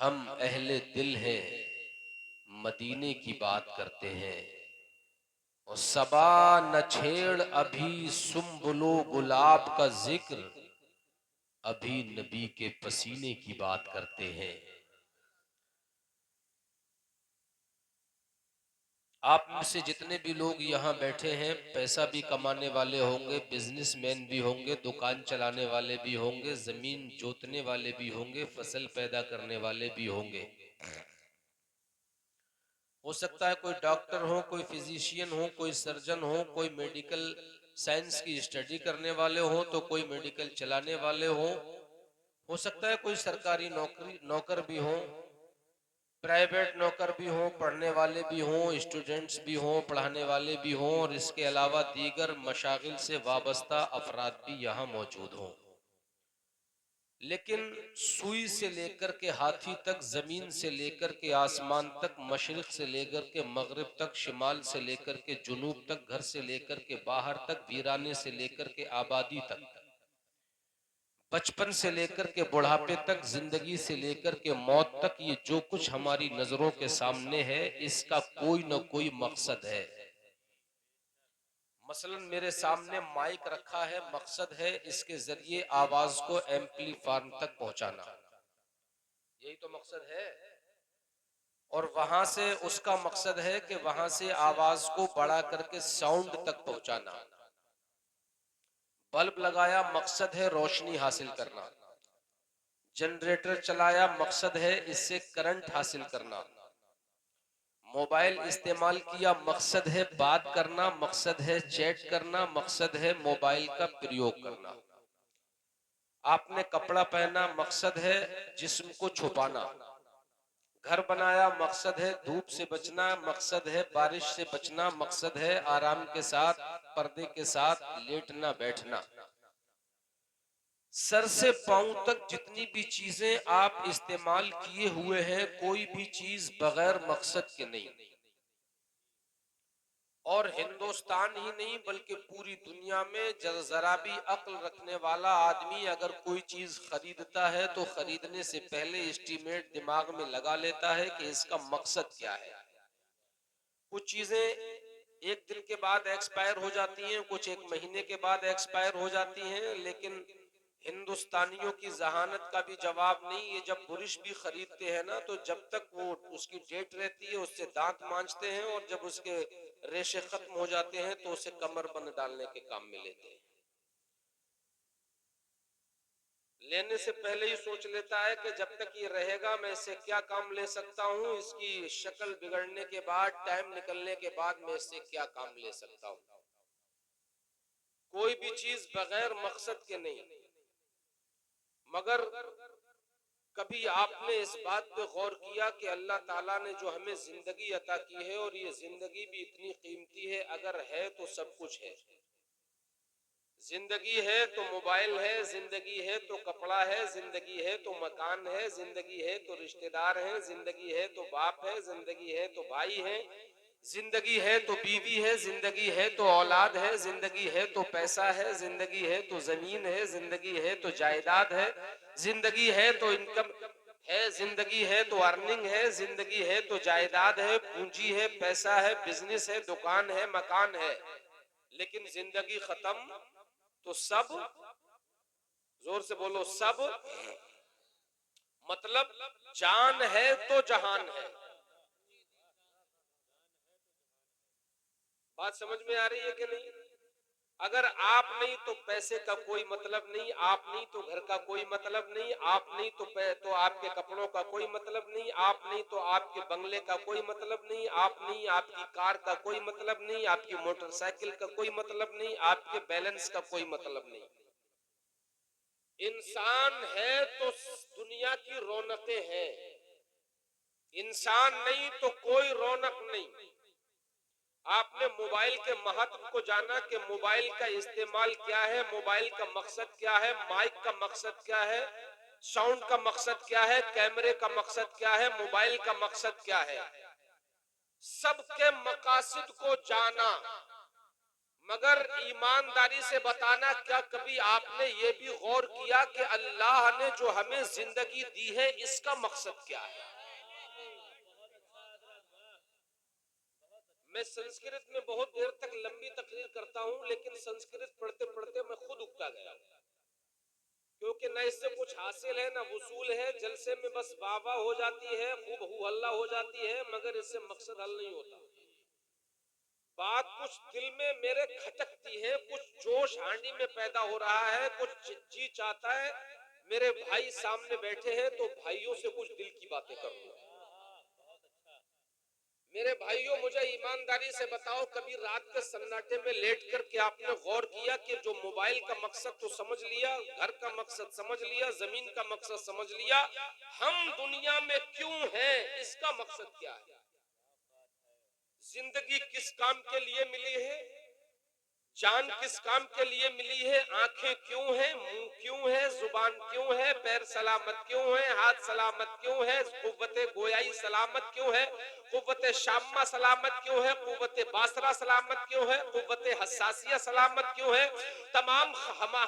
हम अहले दिल हैं, मदीने की बात करते हैं। और सबा न छेड़ अभी सुम्बुलो गुलाब का जिक्र, अभी नबी के पसीने की बात करते हैं। आप में से जितने भी लोग यहाँ बैठे हैं, पैसा भी कमाने वाले होंगे, बिजनेसमैन भी होंगे, दुकान चलाने वाले भी होंगे, जमीन जोतने वाले भी होंगे, फसल पैदा करने वाले भी होंगे। हो सकता है कोई डॉक्टर हो, कोई फिजिशियन हो, कोई सर्जन हो, कोई मेडिकल साइंस की स्टडी करने वाले हो, तो कोई मेडिकल चलाने वाले हो सकता है कोई सरकारी नौकर भी हो, प्राइवेट नौकर भी हो, पढ़ने वाले भी हों, स्टूडेंट्स भी हों, पढ़ाने वाले भी हों, और इसके अलावा दीगर मशागिल से वाबस्ता अफराद भी यहाँ मौजूद हों। लेकिन सुई से लेकर के हाथी तक, जमीन से लेकर के आसमान तक, मशरिक से लेकर के मगरिब तक, शिमाल से लेकर के जुनूब तक, घर से लेकर के बाहर तक, वीराने से लेकर के आबादी तक, बचपन से लेकर के बुढ़ापे तक, जिंदगी से लेकर के मौत तक, ये जो कुछ हमारी नजरों के सामने है, इसका कोई न कोई मकसद है। मसलन मेरे सामने माइक रखा है, मकसद है इसके जरिए आवाज को एम्पलीफायर तक पहुंचाना, यही तो मकसद है। और वहां से उसका मकसद है कि वहां से आवाज को बढ़ा करके साउंड तक पहुंचाना। बल्ब लगाया, मकसद है रोशनी हासिल करना। जनरेटर चलाया, मकसद है इससे करंट हासिल करना। मोबाइल इस्तेमाल किया, मकसद है बात करना, मकसद है चैट करना, मकसद है मोबाइल का प्रयोग करना। आपने कपड़ा पहना, मकसद है जिस्म को छुपाना। घर बनाया, मकसद है धूप से बचना, मकसद है बारिश से बचना, मकसद है आराम के साथ, पर्दे के साथ लेटना बैठना। सर से पांव तक जितनी भी चीजें आप इस्तेमाल किए हुए हैं, कोई भी चीज बगैर मकसद के नहीं। और हिंदुस्तान ही नहीं बल्कि पूरी दुनिया में जरा भी अक्ल रखने वाला आदमी अगर कोई चीज खरीदता है तो खरीदने से पहले एस्टीमेट दिमाग में लगा लेता है कि इसका मकसद क्या है। कुछ चीजें एक दिन के बाद एक्सपायर हो जाती हैं, कुछ एक महीने के बाद एक्सपायर हो जाती हैं, लेकिन हिंदुस्तानियों की जहानत का भी जवाब नहीं। ये जब बुरुश भी खरीदते हैं ना, तो जब तक वो उसकी डेट रहती है उससे दांत मांजते हैं, और जब उसके रेशे खत्म हो जाते हैं तो उसे कमरबंद डालने के काम में लेते हैं। लेने से पहले ही सोच लेता है कि जब तक ये रहेगा मैं इससे क्या काम ले सकता हूँ, इसकी शक्ल बिगड़ने के बाद, टाइम निकलने के बाद मैं इससे क्या काम ले सकता हूँ। कोई भी चीज बगैर मकसद के नहीं। मगर कभी आपने इस बात पे गौर किया कि अल्लाह ताला ने जो हमें जिंदगी अता की है, और ये जिंदगी भी इतनी कीमती है, अगर है तो सब कुछ है। जिंदगी है तो मोबाइल है, जिंदगी है तो कपड़ा है, जिंदगी है तो मकान है, जिंदगी है तो रिश्तेदार हैं, जिंदगी है तो बाप है, जिंदगी है तो भाई है, जिंदगी है तो बीवी है, जिंदगी है तो औलाद है, जिंदगी है तो पैसा है, जिंदगी है तो जमीन है, जिंदगी है तो जायदाद है, जिंदगी है तो इनकम है, जिंदगी है तो अर्निंग है, जिंदगी है तो जायदाद है, पूंजी है, पैसा है, बिजनेस है, दुकान है, मकान है। लेकिन जिंदगी खत्म तो सब, जोर से बोलो सब, मतलब जान है तो जहान है। बात समझ में आ रही है कि नहीं? अगर आप नहीं तो पैसे का कोई मतलब नहीं, आप नहीं तो घर का कोई मतलब नहीं, आप नहीं तो आपके कपड़ों का कोई मतलब नहीं, आप नहीं तो आपके बंगले का कोई मतलब नहीं, आप नहीं आपकी कार का कोई मतलब नहीं, आपकी मोटरसाइकिल का कोई मतलब नहीं, आपके बैलेंस का कोई मतलब नहीं। इंसान है तो दुनिया की रौनकें हैं, इंसान नहीं तो कोई रौनक नहीं। आपने मोबाइल के महत्व को जाना कि मोबाइल का इस्तेमाल क्या है, मोबाइल का मकसद क्या है, माइक का मकसद क्या है, साउंड का मकसद क्या है, कैमरे का मकसद क्या है, मोबाइल का मकसद क्या है, सबके मकासद को जाना। मगर ईमानदारी से बताना, क्या कभी आपने ये भी गौर किया कि अल्लाह ने जो हमें जिंदगी दी है इसका मकसद क्या है? मैं संस्कृत में बहुत देर तक लंबी तकरीर करता हूं, लेकिन संस्कृत पढ़ते पढ़ते मैं खुद उगता गया, क्योंकि न इससे कुछ हासिल है न वसूल है। जलसे में बस वाह वाह हो जाती है, खूब हू हल्ला हो जाती है, मगर इससे मकसद हल नहीं होता। बात कुछ दिल में मेरे खटकती है, कुछ जोश हांडी में पैदा हो रहा है, कुछ जी चाहता है मेरे भाई सामने बैठे हैं तो भाइयों से कुछ दिल की बातें करूं। मेरे भाइयों, मुझे ईमानदारी से बताओ, कभी रात के सन्नाटे में लेट कर के आपने गौर किया कि जो मोबाइल का मकसद तो समझ लिया, घर का मकसद समझ लिया, जमीन का मकसद समझ लिया, हम दुनिया में क्यों हैं इसका मकसद क्या है? जिंदगी किस काम के लिए मिली है? जान किस काम के लिए मिली है? आंखें क्यों हैं? मुंह क्यों है? जुबान क्यों है? पैर सलामत क्यों है? हाथ सलामत क्यों है? कुव्वते गोयाई सलामत क्यों है? कुव्वते शाम्मा सलामत क्यों है? कुव्वते बासरा सलामत क्यों है? कुव्वते हसासिया सलामत क्यों है? तमाम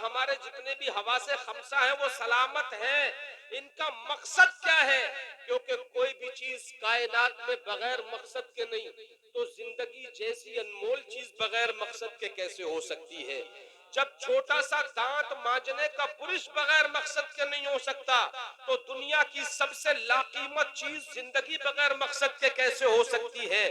हमारे जितने भी हवा से खमसा है वो सलामत है। इनका मकसद क्या है? क्योंकि कोई भी चीज कायनात में बगैर मकसद के नहीं, तो जिंदगी जैसी अनमोल चीज बगैर मकसद के कैसे हो सकती है? जब छोटा सा दांत मांजने का बुरुश बगैर मकसद के नहीं हो सकता, तो दुनिया की सबसे लाकीमत चीज जिंदगी बगैर मकसद के कैसे हो सकती है?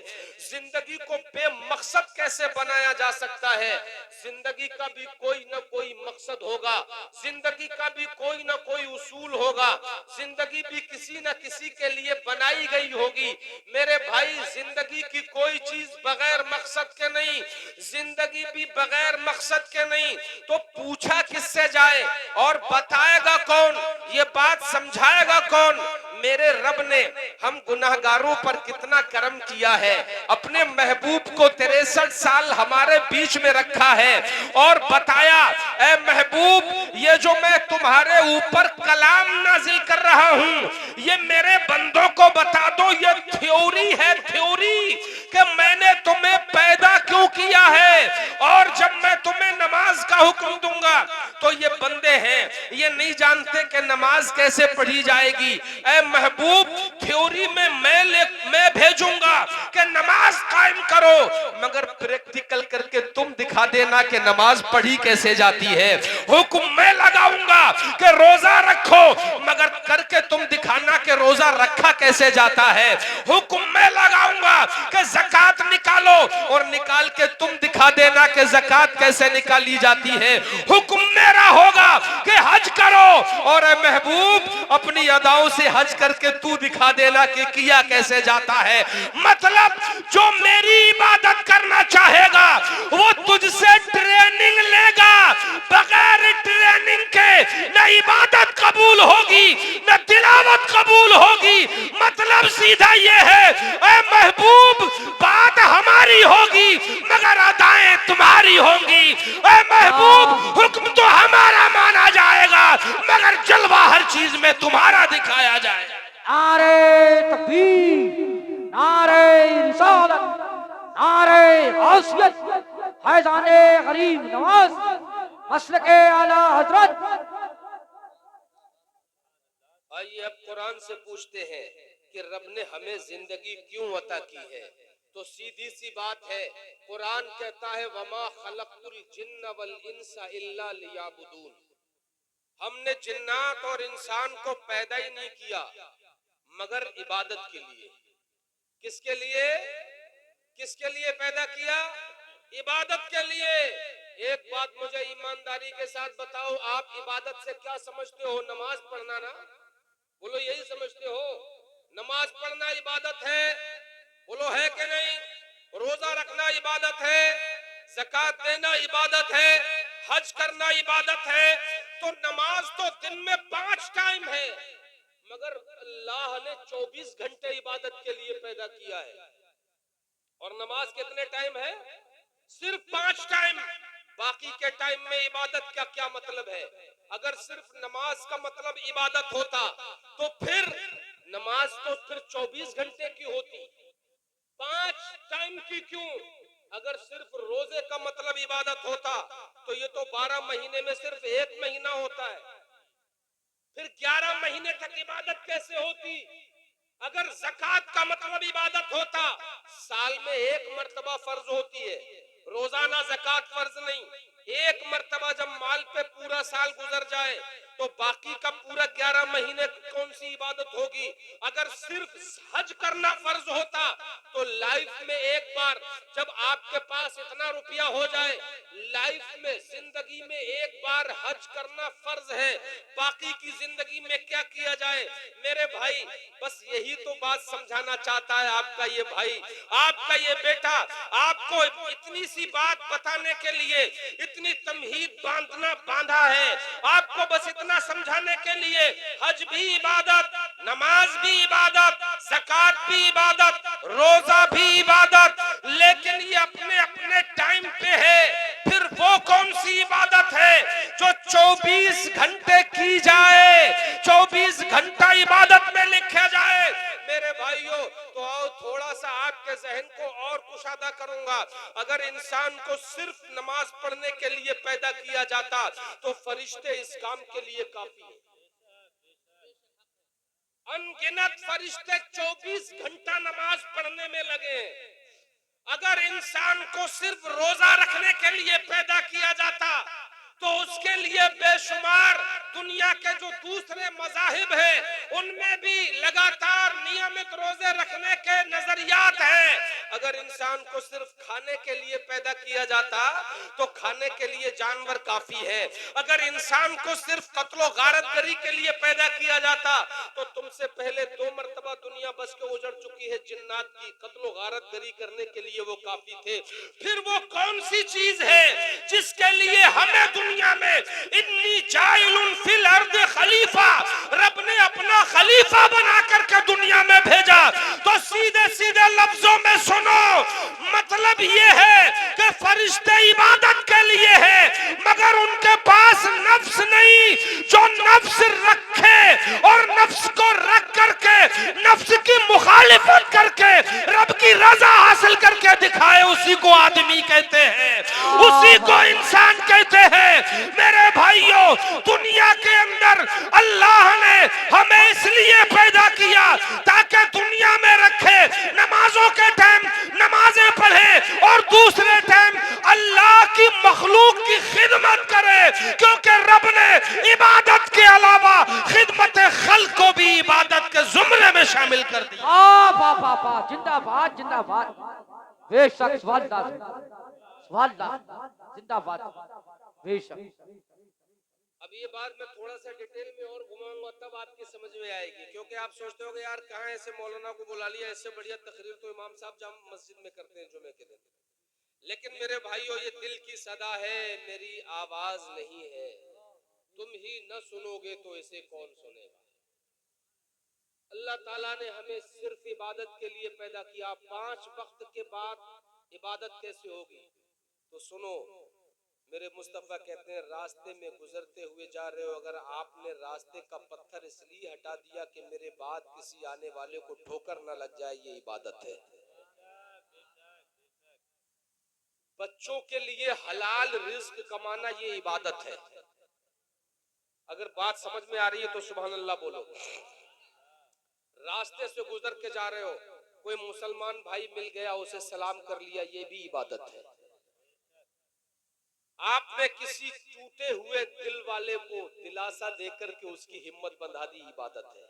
जिंदगी को बेमकसद कैसे बनाया जा सकता है? जिंदगी का भी कोई न कोई मकसद होगा, जिंदगी का भी कोई न कोई उसूल होगा, जिंदगी भी किसी न किसी के लिए बनाई गई होगी। मेरे भाई, जिंदगी की कोई चीज बगैर मकसद के नहीं, जिंदगी भी बगैर मकसद के नहीं, तो पूछा किससे जाए और बताएगा कौन? ये बात समझाएगा कौन? मेरे रब ने हम गुनाहगारों पर कितना करम किया है। अपने महबूब को 63 साल हमारे बीच में रखा है और बताया, ऐ महबूब, ये जो मैं तुम्हारे ऊपर कलाम नाजिल कर रहा हूं, ये मेरे बंदों को बता दो, ये थ्योरी है, थ्योरी, कि मैंने तुम्हें पैदा क्यों किया है। और जब मैं तुम्हें नमाज का हुक्म दूंगा तो ये बंदे हैं, ये नहीं जानते कि नमाज कैसे पढ़ी जाएगी। ऐ महबूब, थ्योरी में मैं भेजूंगा कि नमाज कायम करो, मगर प्रैक्टिकल करके तुम दिखा देना कि नमाज पढ़ी कैसे जाती है। हुक्म मैं लगाऊंगा कि रोजा रखो, मगर करके तुम दिखाना कि रोजा रखा कैसे जाता है। हुक्म मैं लगाऊंगा कि ज़कात निकालो, और निकाल के तुम दिखा देना कि ज़कात कैसे निकाली जाती है। हुक्म मेरा होगा कि हज करो, और महबूब अपनी अदाओं से हज करके तू दिखा देना कि किया कैसे जाता है। मतलब जो मेरी इबादत करना चाहेगा वो तुझसे ट्रेनिंग लेगा, बगैर ट्रेनिंग के न इबादत कबूल होगी न तिलावत कबूल होगी। मतलब सीधा ये है, ऐ महबूब, बात हमारी होगी मगर अदाएं तुम्हारी होंगी। ऐ महबूब, हुक्म तो हमारा माना जाएगा मगर जलवा हर चीज में तुम्हारा दिखाया जाएगा। नारे तकबीर, नारे रिसालत, नारे गौसियत, फैज़ाने गरीब नवाज, मसलके आला हजरत। आइए अब कुरान से पूछते हैं कि रब ने हमें जिंदगी क्यों अता की है। तो सीधी सी बात है, कुरान कहता है, वमा खलक़तुल जिन्न वल इंसा इल्ला लियाबुदून। हमने जिन्नात और इंसान को पैदा ही नहीं किया मगर इबादत के लिए। किसके लिए? किसके लिए पैदा किया? इबादत के लिए। एक बात मुझे ईमानदारी के साथ बताओ, आप इबादत से क्या समझते हो? नमाज पढ़ना ना? बोलो, यही समझते हो? नमाज पढ़ना इबादत है, बोलो है कि नहीं? रोजा रखना इबादत है, ज़कात देना इबादत है, हज करना इबादत है। तो नमाज तो दिन में 5 टाइम है, मगर अल्लाह ने 24 घंटे इबादत के लिए पैदा किया है। और नमाज कितने टाइम है? सिर्फ 5 टाइम। बाकी के टाइम में इबादत का क्या मतलब है? अगर सिर्फ नमाज का मतलब इबादत होता तो फिर नमाज तो फिर 24 घंटे की होती, 5 टाइम की क्यों? अगर सिर्फ रोजे का मतलब इबादत होता तो ये तो 12 महीने में सिर्फ एक महीना होता है, फिर 11 महीने तक इबादत कैसे होती? अगर ज़कात का मतलब इबादत होता, साल में एक मर्तबा फर्ज होती है, रोजाना ज़कात फर्ज नहीं। एक मर्तबा जब माल पे पूरा साल गुजर जाए तो बाकी का पूरा 11 महीने कौन सी इबादत होगी? अगर सिर्फ हज करना फर्ज होता तो लाइफ में एक बार जब आपके पास इतना रुपया हो जाए, लाइफ में जिंदगी में एक बार हज करना फर्ज है, बाकी की जिंदगी में क्या किया जाए? मेरे भाई बस यही तो बात समझाना चाहता है आपका ये भाई, आपका ये बेटा, आपको इतनी सी बात बताने के लिए इतनी तमहीद बांधा है, आपको बस इतना समझाने के लिए हज भी इबादत, नमाज भी इबादत, ज़कात भी इबादत, रोजा भी इबादत, लेकिन ये अपने अपने टाइम पे है। फिर वो कौन सी इबादत है जो 24 घंटे की जाए, 24 घंटा इबादत में लिखा जाए? मेरे भाइयों, तो आओ थोड़ा सा आपके जहन को और कुशादा करूंगा। अगर इंसान को सिर्फ नमाज पढ़ने के लिए पैदा किया जाता तो फरिश्ते इस काम के लिए काफी है। अनगिनत फरिश्ते 24 घंटा नमाज पढ़ने में लगे हैं। अगर इंसान को सिर्फ रोजा रखने के लिए पैदा किया जाता तो उसके लिए बेशुमार दुनिया के जो दूसरे मज़ाहिब हैं उनमें भी लगातार नियमित रोजे रखने के नजरियात हैं। अगर इंसान को सिर्फ खाने के लिए पैदा किया जाता तो खाने के लिए जानवर काफी है। अगर इंसान को सिर्फ कत्लो गारतगरी के लिए पैदा किया जाता तो तुमसे पहले 2 मरतबा दुनिया बस के उजड़ चुकी है जिन्नात की, कत्लो गारतगरी करने के लिए वो काफी थे। फिर वो कौन सी चीज है जिसके लिए हमें दुनिया में इन्नी जाइलुन फिल अर्द खलीफा, रब ने अपना खलीफा बना करके दुनिया में भेजा? तो सीधे सीधे लफ्जों में सुनो, मतलब ये है कि फरिश्ते इबादत के लिए है, मगर उनके पास नफ्स नहीं जो नफ्स रखे और नफ्स को रख करके नफ्स की मुखालिफत करके रब की रजा हासिल करके दिखाए, उसी को आदमी कहते हैं, उसी को इंसान कहते हैं। मेरे भाइयों, दुनिया के अंदर अल्लाह ने हमें इसलिए पैदा किया ताकि दुनिया में रखे, नमाजों के टाइम नमाजें पढ़े और दूसरे टाइम अल्लाह की मखलूक की खिदमत करे, क्योंकि रब ने इबादत के अलावा खिदमत खल्क को भी इबादत के जुमरे में शामिल कर दिया। जिंदाबाद जिंदाबाद, बेशक जिंदाबाद बेशक। अब ये बात मैं थोड़ा सा डिटेल में और घुमाऊंगा तब आपकी समझ में आएगी, क्योंकि आप सोचते होगे यार कहाँ ऐसे मौलाना को बुला लिया, इससे बढ़िया तकरीर तो इमाम साहब जाम मस्जिद में करते हैं जुमे के दिन। लेकिन मेरे भाइयों, ये दिल की सदा है, मेरी आवाज नहीं है, तुम ही न सुनोगे तो इसे कौन सुनेगा? अल्लाह ताला ने हमें सिर्फ इबादत के लिए पैदा किया। 5 वक्त के बाद इबादत कैसे होगी? तो सुनो, मेरे मुस्तफा कहते हैं रास्ते में गुजरते हुए जा रहे हो, अगर आपने रास्ते का पत्थर इसलिए हटा दिया कि मेरे बाद किसी आने वाले को ठोकर न लग जाए, ये इबादत है। बच्चों के लिए हलाल रिज्क कमाना ये इबादत है। अगर बात समझ में आ रही है तो सुभान अल्लाह बोलो। रास्ते से गुजर के जा रहे हो, कोई मुसलमान भाई मिल गया, उसे सलाम कर लिया, ये भी इबादत है। आपने किसी टूटे हुए दिल वाले को दिलासा देकर के उसकी हिम्मत बंधा दी, इबादत है।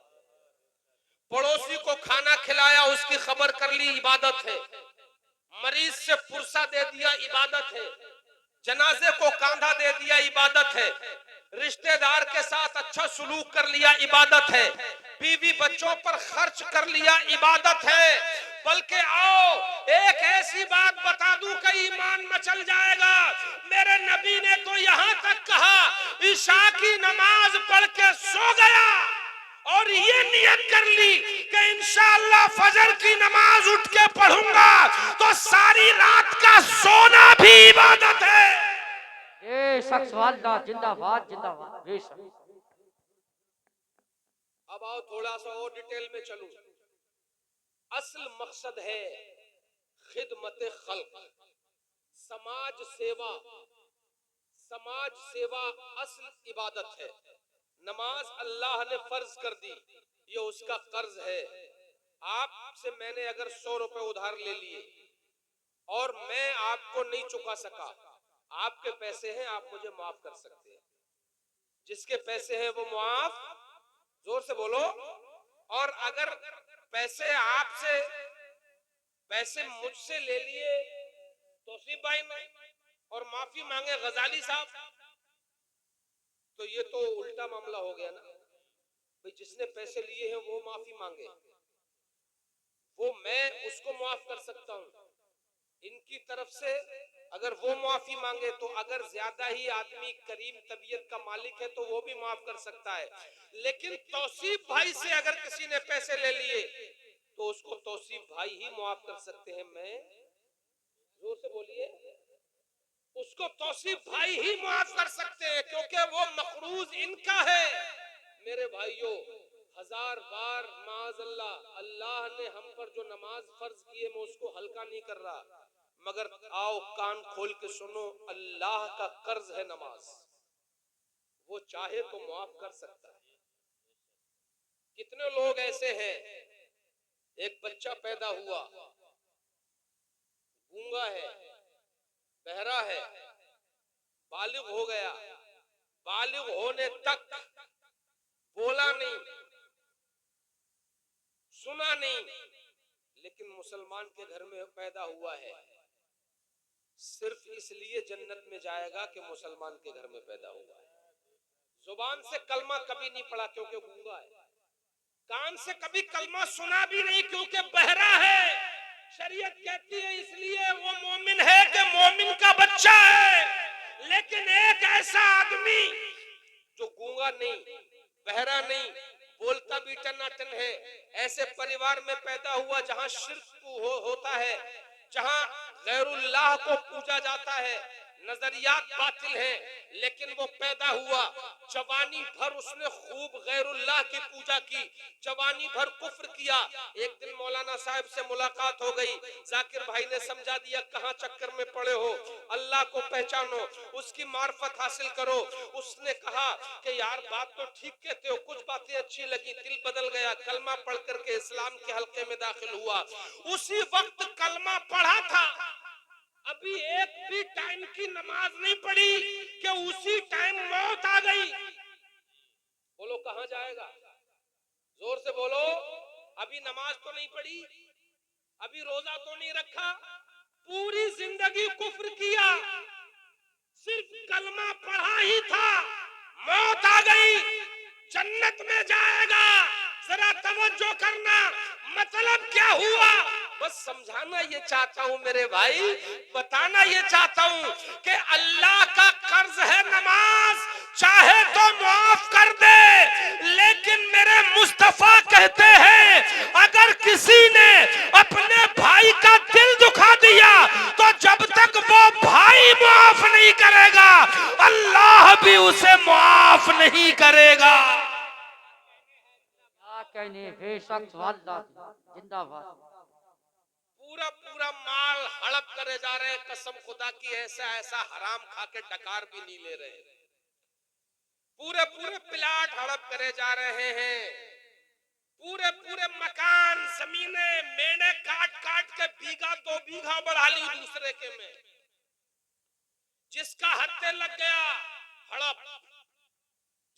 पड़ोसी को खाना खिलाया, उसकी खबर कर ली, इबादत है। मरीज से पुरसा दे दिया, इबादत है। जनाजे को कांधा दे दिया, इबादत है। रिश्तेदार के साथ अच्छा सलूक कर लिया, इबादत है। बीवी बच्चों पर खर्च कर लिया, इबादत है। बल्कि आओ एक ऐसी बात बता दूं कि ईमान मचल जाएगा। मेरे नबी ने तो यहां तक कहा, ईशा की नमाज पढ़ के सो गया और ये नियत कर ली कि इंशाअल्लाह फजर की नमाज उठ के पढ़ूंगा, तो सारी रात का सोना भी इबादत है। जिंदाबाद जिंदाबाद बेशक। अब आओ थोड़ा सा और डिटेल में चलूं। असल मकसद है खिदमत खल्क। समाज सेवा, समाज सेवा असल इबादत है। नमाज अल्लाह ने फर्ज कर दी, ये उसका कर्ज है। आपसे मैंने अगर 100 रुपए उधार ले लिए और मैं आपको नहीं चुका सका, आपके पैसे हैं, आप मुझे माफ कर सकते हैं। जिसके पैसे हैं वो माफ, जोर से बोलो। और अगर पैसे आपसे, पैसे मुझसे ले लिए तौसीफ भाई ने और माफी मांगे गजाली साहब, तो ये तो उल्टा मामला हो गया ना भाई। जिसने पैसे लिए हैं वो माफी मांगे, वो मैं उसको माफ कर सकता हूं इनकी तरफ से। अगर वो माफी मांगे तो अगर ज्यादा ही आदमी करीम तबीयत का मालिक है तो वो भी माफ कर सकता है। लेकिन तौसीफ भाई से अगर किसी ने पैसे ले लिए तो उसको तौसीफ भाई ही माफ कर सकते हैं। मैं, जोर से बोलिए, उसको तौसीफ भाई ही माफ कर सकते हैं क्योंकि वो मखरूज इनका है। मेरे भाइयों, हजार बार माज़अल्लाह, अल्लाह ने हम पर जो नमाज फर्ज की है मैं उसको हल्का नहीं कर रहा, मगर आओ कान खोल के सुनो, अल्लाह का कर्ज है नमाज। वो चाहे तो माफ कर सकता है। कितने लोग ऐसे हैं, एक बच्चा पैदा हुआ, गूंगा है, बहरा है, बालिग हो गया, बालिग होने तक बोला नहीं, सुना नहीं, लेकिन मुसलमान के घर में पैदा हुआ है। सिर्फ इसलिए जन्नत में जाएगा कि मुसलमान के घर में पैदा हुआ है। जुबान से कलमा कभी नहीं पढ़ा क्योंकि गूंगा है, कान से कभी कलमा सुना भी नहीं क्योंकि बहरा है। शरीयत कहती है इसलिए वो मोमिन है कि मोमिन का बच्चा है। लेकिन एक ऐसा आदमी जो गूंगा नहीं, बहरा नहीं, बोलता भी टनाटन है, ऐसे परिवार में पैदा हुआ जहां शिर्क होता है, जहां गैरुल्लाह को पूजा जाता है, नजरियात बातिल है, लेकिन वो पैदा हुआ, जवानी भर उसने खूब गैरुल्लाह की पूजा की, जवानी भर कुफ्र किया। एक दिन मौलाना साहब से मुलाकात हो गई, जाकिर भाई ने समझा दिया कहां चक्कर में पड़े हो, अल्लाह को पहचानो, उसकी मार्फत हासिल करो। उसने कहा कि यार बात तो ठीक कहते हो, कुछ बातें अच्छी लगी, दिल बदल गया, कलमा पढ़ करके इस्लाम के हल्के में दाखिल हुआ। उसी वक्त कलमा पढ़ा था, अभी एक भी टाइम की नमाज नहीं पढ़ी कि उसी टाइम मौत आ गई। बोलो कहां जाएगा? जोर से बोलो। अभी नमाज तो नहीं पढ़ी, अभी रोजा तो नहीं रखा, पूरी जिंदगी कुफ्र किया, सिर्फ कलमा पढ़ा ही था, मौत आ गई, जन्नत में जाएगा। जरा तवज्जो करना, मतलब क्या हुआ? बस समझाना ये चाहता हूं मेरे भाई, बताना ये चाहता हूं कि अल्लाह का कर्ज है नमाज, चाहे तो माफ कर दे। लेकिन मेरे मुस्तफा कहते हैं अगर किसी ने अपने भाई का दिल दुखा दिया तो जब तक वो भाई माफ नहीं करेगा अल्लाह भी उसे माफ नहीं करेगा। कहने बेशक जिंदाबाद। पूरा पूरा माल हड़प करे जा रहे हैं, कसम खुदा की ऐसा ऐसा हराम खा के डकार भी नहीं ले रहे। पूरे पूरे प्लाट हड़प करे जा रहे हैं, पूरे पूरे मकान, जमीनें, मेढ़े काट काट के बीघा 2 बीघा बढ़ा ली दूसरे के में। जिसका हत्थे लग गया हड़प,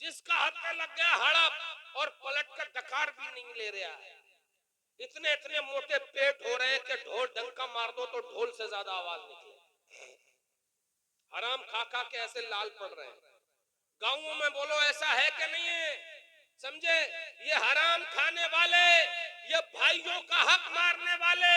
जिसका हत्थे लग गया हड़प, और पलट कर डकार भी नहीं ले रहा है। इतने इतने मोटे पेट हो रहे हैं कि ढोल डंका मार दो तो ढोल से ज्यादा आवाज निकले। हराम खा खा के ऐसे लाल पड़ रहे हैं। गांवों में बोलो ऐसा है कि नहीं है? समझे? ये हराम खाने वाले, ये भाइयों का हक मारने वाले,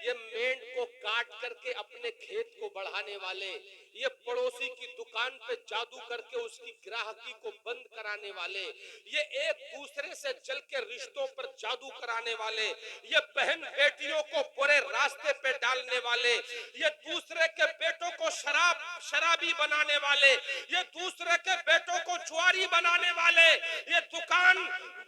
ये मेंढ को काट करके अपने खेत को बढ़ाने वाले, ये पड़ोसी की दुकान पे जादू करके उसकी ग्राहकी को बंद कराने वाले, ये एक दूसरे से जल के रिश्तों पर जादू कराने वाले, ये बहन बेटियों को बुरे रास्ते पे डालने वाले, ये दूसरे के बेटों को शराबी बनाने वाले, ये दूसरे के बेटों को जुआरी बनाने वाले, ये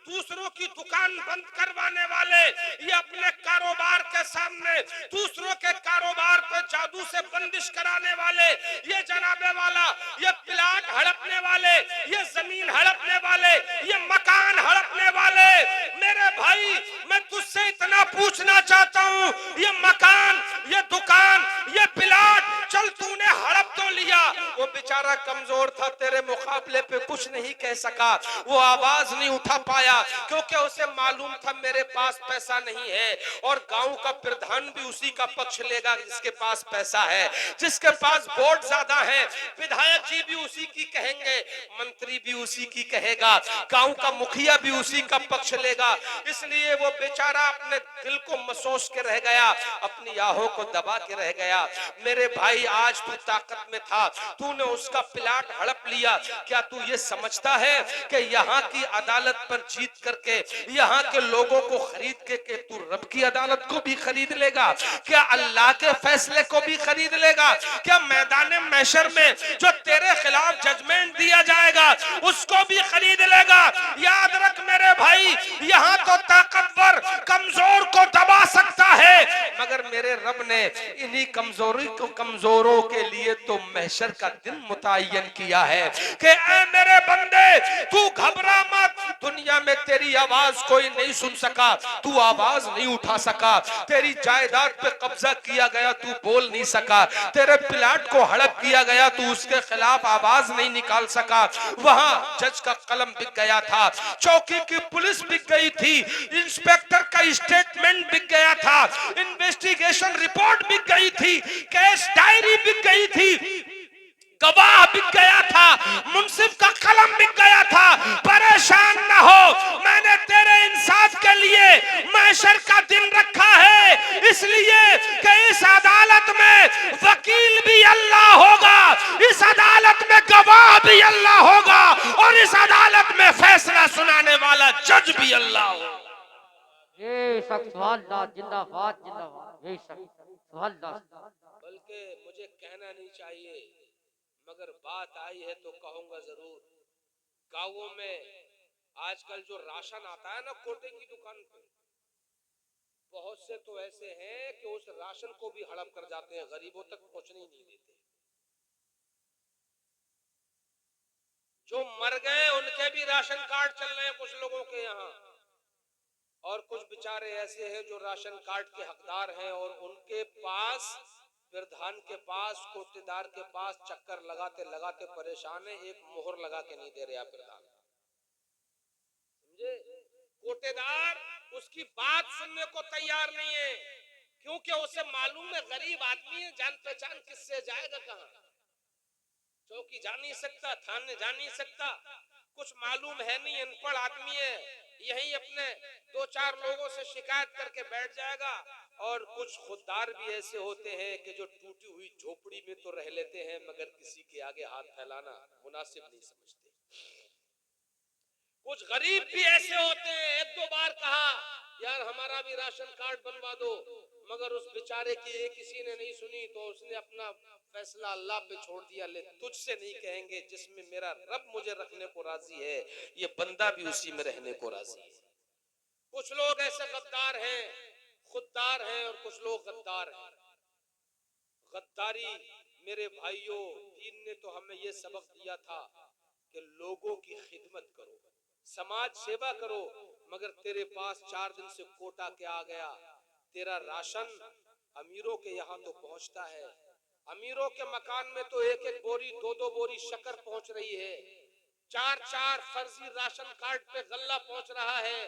दूसरों की दुकान बंद करवाने वाले, ये अपने कारोबार के सामने दूसरों के कारोबार पे जादू से बंदिश कराने वाले, ये जनाबे वाला, ये प्लाट हड़पने वाले, ये जमीन हड़पने वाले, ये मकान हड़पने वाले, मेरे भाई मैं तुझसे इतना पूछना चाहता हूँ, ये मकान, ये दुकान, ये प्लाट चल तूने हड़प तो लिया, वो बेचारा कमजोर था, तेरे मुकाबले पे कुछ नहीं कह सका, वो आवाज नहीं उठा पाया, क्योंकि उसे मालूम था मेरे पास पैसा नहीं है, और गांव का प्रधान भी उसी का पक्ष लेगा जिसके पास पैसा है, जिसके पास वोट ज्यादा है, विधायक जी भी उसी की कहेंगे, मंत्री भी उसी की कहेगा, गांव का मुखिया भी उसी का पक्ष लेगा। इसलिए वो बेचारा अपने दिल को मसोस के रह गया, अपनी आहों को दबा के रह गया। मेरे भाई आज तू ताकत में था, तूने उसका प्लाट हड़प लिया, क्या तू ये समझता है कि यहाँ की अदालत पर जीत करके यहाँ के लोगों को खरीद के तू रब की अदालत को भी खरीद लेगा? क्या अल्लाह के फैसले को भी खरीद लेगा? क्या मैदान महशर में जो तेरे खिलाफ जजमेंट दिया जाएगा उसको भी खरीद लेगा? याद रख मेरे भाई, यहाँ तो ताकतवर कमजोर को दबा सकता है, मगर मेरे रब ने इन्हीं कमजोरों के लिए तो महशर का दिन मुतय्यन किया है कि ऐ मेरे बंदे तू घबरा मत, दुनिया में तेरी आवाज कोई नहीं सुन सका, तू आवाज नहीं उठा सका, तेरी जायदाद पे कब्जा किया गया, तू बोल नहीं सका, तेरे प्लाट को हड़प किया गया, तू उसके खिलाफ आवाज नहीं निकाल सका, वहां जज का कलम बिक गया था, चौकी की पुलिस बिक गई थी, इंस्पेक्टर का स्टेटमेंट बिक गया था, इन्वेस्टिगेशन रिपोर्ट बिक गई थी, केस डायरी बिक गई थी, गवाह बिक गया था, मुंसिफ का कलम बिक गया था। परेशान न हो, मैंने तेरे इंसाफ के लिए महशर का दिन रखा है, इसलिए कि इस अदालत में वकील भी अल्लाह होगा, इस अदालत में गवाह भी अल्लाह होगा, और इस अदालत में फैसला सुनाने वाला जज भी अल्लाह होगा। ये शख्स जिंदाबाद जिंदाबाद, ये शख्स। बल्कि मुझे कहना नहीं चाहिए, मगर बात आई है तो कहूंगा जरूर। गांवों में आजकल जो राशन आता है ना कोटे की दुकान पे, बहुत से तो ऐसे हैं कि उस राशन को भी हड़प कर जाते हैं, गरीबों तक पहुंचने ही नहीं देते। जो मर गए उनके भी राशन कार्ड चल रहे हैं कुछ लोगों के यहाँ, और कुछ बेचारे ऐसे हैं जो राशन कार्ड के हकदार हैं, और उनके पास प्रधान के पास, कोटेदार के पास चक्कर लगाते लगाते परेशान है, एक मोहर लगा के नहीं दे रहा प्रधान, समझे? कोटेदार उसकी बात सुनने को तैयार नहीं है, क्योंकि उसे मालूम है गरीब आदमी है, जान पहचान किससे जाएगा कहाँ, चौकी जा नहीं सकता, थाने जा नहीं सकता, कुछ मालूम है नहीं, अनपढ़ आदमी है, यही अपने दो चार लोगों से शिकायत करके बैठ जाएगा। और कुछ खुददार भी ऐसे होते हैं कि जो टूटी हुई झोपड़ी में तो रह लेते हैं, मगर किसी के आगे हाथ फैलाना मुनासिब नहीं समझते। कुछ गरीब भी ऐसे होते हैं, एक दो बार कहा यार हमारा भी राशन कार्ड बनवा दो, मगर उस बेचारे की किसी ने नहीं सुनी, तो उसने अपना फैसला अल्लाह पे छोड़ दिया, ले तुझसे नहीं कहेंगे, जिसमें मेरा रब मुझे रखने को राजी है, ये बंदा भी उसी में रहने को राजी है। कुछ लोग ऐसे गद्दार हैं, खुददार हैं, और कुछ लोग गद्दार हैं। गद्दारी मेरे भाइयों, दीन ने तो हमें ये सबक दिया था कि लोगों की खिदमत करो, समाज सेवा करो, मगर तेरे पास 4 दिन से कोटा क्या आ गया, तेरा राशन अमीरों के यहाँ तो पहुंचता है, अमीरों के मकान में तो 1-1 बोरी 2-2 बोरी शक्कर पहुंच रही है, 4-4 फर्जी राशन कार्ड पे गल्ला पहुंच रहा है।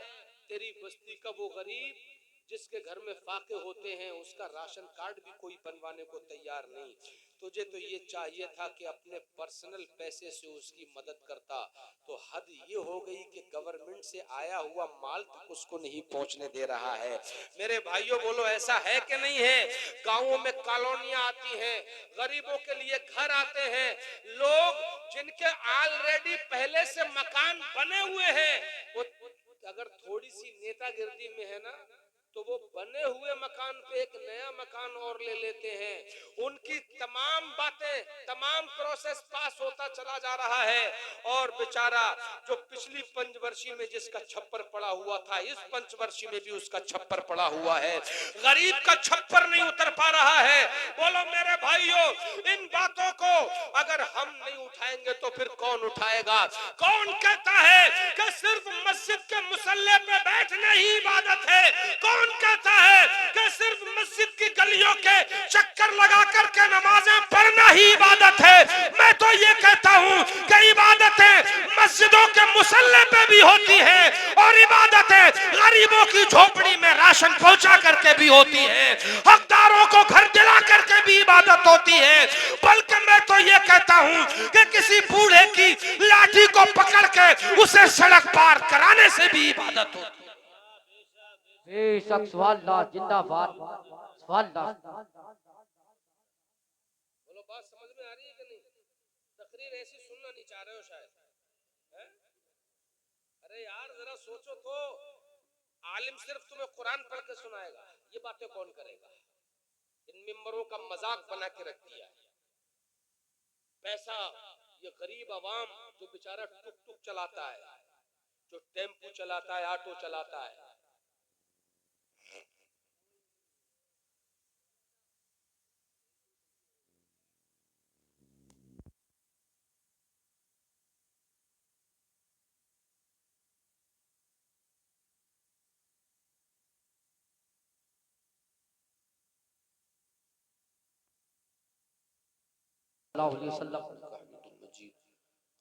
तेरी बस्ती का वो गरीब जिसके घर में फाके होते हैं, उसका राशन कार्ड भी कोई बनवाने को तैयार नहीं। तुझे तो ये चाहिए था कि अपने पर्सनल पैसे से उसकी मदद करता, तो हद ये हो गई कि गवर्नमेंट से आया हुआ माल तक उसको नहीं पहुंचने दे रहा है। मेरे भाइयों बोलो ऐसा है कि नहीं है? गांवों में कॉलोनियां आती हैं, गरीबों के लिए घर आते हैं, लोग जिनके ऑलरेडी पहले से मकान बने हुए हैं, वो अगर थोड़ी सी नेतागिरी में है ना, तो वो बने हुए मकान पे एक नया मकान और ले लेते हैं। उनकी तमाम बातें, तमाम प्रोसेस पास होता चला जा रहा है और बेचारा जो पिछली पंचवर्षीय में जिसका छप्पर पड़ा हुआ था, इस पंचवर्षीय में भी उसका छप्पर पड़ा हुआ है। गरीब का छप्पर नहीं उतर पा रहा है। बोलो मेरे भाइयों, इन बातों को अगर हम नहीं उठाएंगे तो फिर कौन उठाएगा? कौन कहता है कि सिर्फ मस्जिद के मुसल्ले पे बैठना ही इबादत है? कौन कहता है कि सिर्फ मस्जिद की गलियों के चक्कर लगा करके नमाजें पढ़ना ही इबादत है? मैं तो ये कहता हूँ कि इबादतें मस्जिदों के मुसल्ले पे भी होती है और इबादतें गरीबों की झोपड़ी में राशन पहुंचा करके भी होती है, हकदारों को घर दिला करके भी इबादत होती है। बल्कि मैं तो ये कहता हूँ कि किसी बूढ़े की लाठी को पकड़ के उसे सड़क पार कराने से भी इबादत होती है। बेशक सुभान अल्लाह, जिंदाबाद, सुभान अल्लाह। बोलो बात समझ में आ रही है कि नहीं? तकरीर ऐसी सुनना नहीं चाह रहे हो शायद, है? अरे यार जरा सोचो तो, आलिम सिर्फ तुम्हें कुरान पढ़ के सुनाएगा, ये बातें कौन करेगा? इन मिंबरों का मजाक बना के रख दिया है। पैसा ये गरीब आवाम जो बेचारा टुक टुक चलाता है, जो टेम्पो चलाता है, ऑटो चलाता है,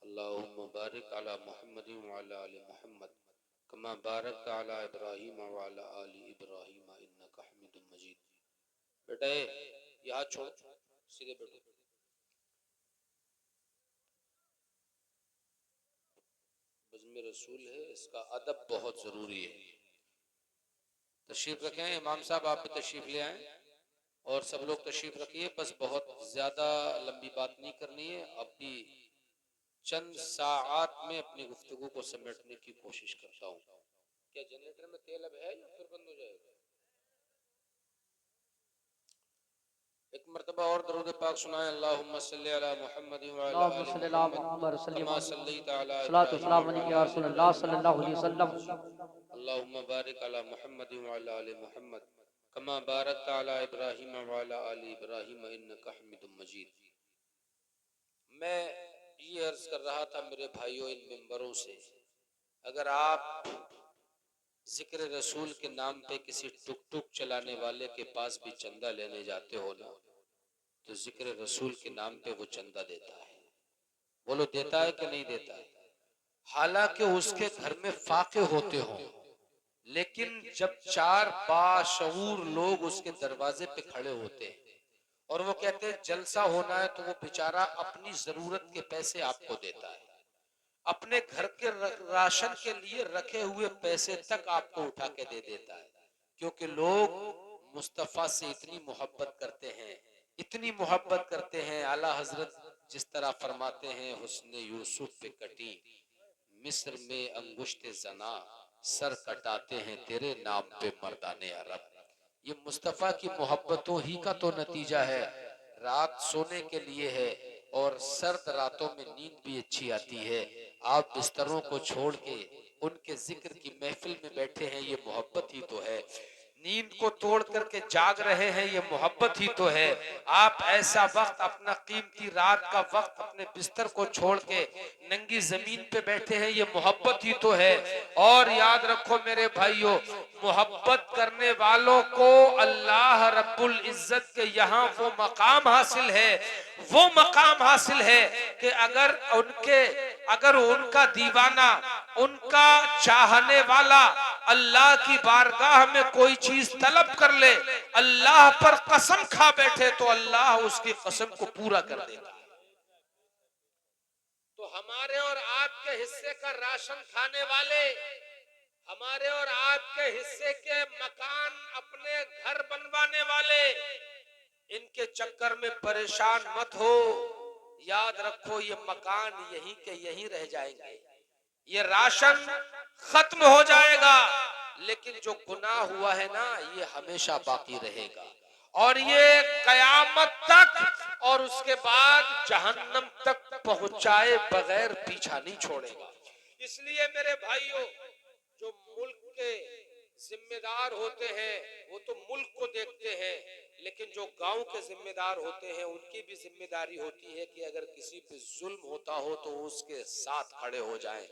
अल्लाहुम्मा बारिक अला मुहम्मद व अला आलि मुहम्मद कमा बारकत अला इब्राहीम व अला आलि इब्राहीम इन्नका हमीदुम मजीद। बेटा ये हाथ छोड़, सीधे बैठो। बज़्म रसूल है, इसका अदब बहुत जरूरी है। तशरीफ रखें इमाम साहब, आप भी तशरीफ ले आए और सब लोग तशरीफ रखिए। बस बहुत ज्यादा लंबी बात नहीं करनी है, अभी चंद साआत में अपनी गुफ्तगू को समेटने की कोशिश करता हूँ। क्या जनरेटर में तेल अब है या फिर बंद हो जाएगा? एक मर्तबा और दरूद पाक सुनाए। अल्लाहुम्मा सल्ली अला मुहम्मद व अला आलि मुहम्मद कमा सल्लैता अला इब्राहीम या रसूलल्लाह सल्लल्लाहु अलैहि वसल्लम। अल्लाहुम्मा बारिक अला मुहम्मद व अला आलि मुहम्मद कमा बारकता अला इब्राहीम व अला आलि इब्राहीम इन्नका हमीदुम मजीद। मैं ये अर्ज कर रहा था मेरे भाइयों, इन मिंबरों से अगर आप जिक्र रसूल के नाम पे किसी टुक टुक चलाने वाले के पास भी चंदा लेने जाते हो ना, तो जिक्र रसूल के नाम पे वो चंदा देता है। बोलो देता है कि नहीं देता है? हालांकि उसके घर में फाके होते हो, लेकिन जब चार बाशऊर लोग उसके दरवाजे पे खड़े होते हैं और वो कहते हैं जलसा होना है, तो वो बेचारा अपनी जरूरत के पैसे आपको देता है। अपने घर के राशन के लिए रखे हुए पैसे तक आपको उठा के दे देता है, क्योंकि लोग मुस्तफा से इतनी मोहब्बत करते हैं, इतनी मोहब्बत करते हैं। आला हजरत जिस तरह फरमाते हैं, हुस्ने यूसुफ पे कटी मिस्र में अंगुश्ते जना, सर कटाते हैं तेरे नाम पे मर्दाने अरब। ये मुस्तफा की मोहब्बतों ही का तो नतीजा है। रात सोने के लिए है और सर्द रातों में नींद भी अच्छी आती है। आप बिस्तरों को छोड़ के उनके जिक्र की महफिल में बैठे हैं, ये मोहब्बत ही तो है। नींद को तोड़ करके जाग रहे हैं, ये मोहब्बत ही तो है। आप ऐसा वक्त, अपना कीमती रात का वक्त अपने बिस्तर को छोड़ के नंगी जमीन पे बैठे हैं, ये मोहब्बत ही तो है। और याद रखो मेरे भाइयों, मोहब्बत करने वालों को अल्लाह रब्बुल इज्जत के यहाँ वो मकाम हासिल है, वो मकाम हासिल है कि अगर उनका दीवाना, उनका चाहने वाला अल्लाह की बारगाह में कोई चीज तलब कर ले, अल्लाह पर कसम खा बैठे, तो अल्लाह उसकी कसम को पूरा कर देगा। तो हमारे और आपके हिस्से का राशन खाने वाले, हमारे और आपके हिस्से के मकान, अपने घर बनवाने वाले, इनके चक्कर में परेशान मत हो। याद रखो ये मकान यहीं के यहीं रह जाएंगे, ये राशन खत्म हो जाएगा, लेकिन जो गुनाह हुआ है ना ये हमेशा बाकी रहेगा और ये कयामत तक और उसके बाद जहन्नम तक पहुंचाए बगैर पीछा नहीं छोड़ेगा। इसलिए मेरे भाइयों, जो मुल्क के जिम्मेदार होते हैं वो तो मुल्क को देखते हैं, लेकिन जो गांव के जिम्मेदार होते हैं उनकी भी जिम्मेदारी होती है कि अगर किसी पे जुल्म होता हो तो उसके साथ खड़े हो जाएं,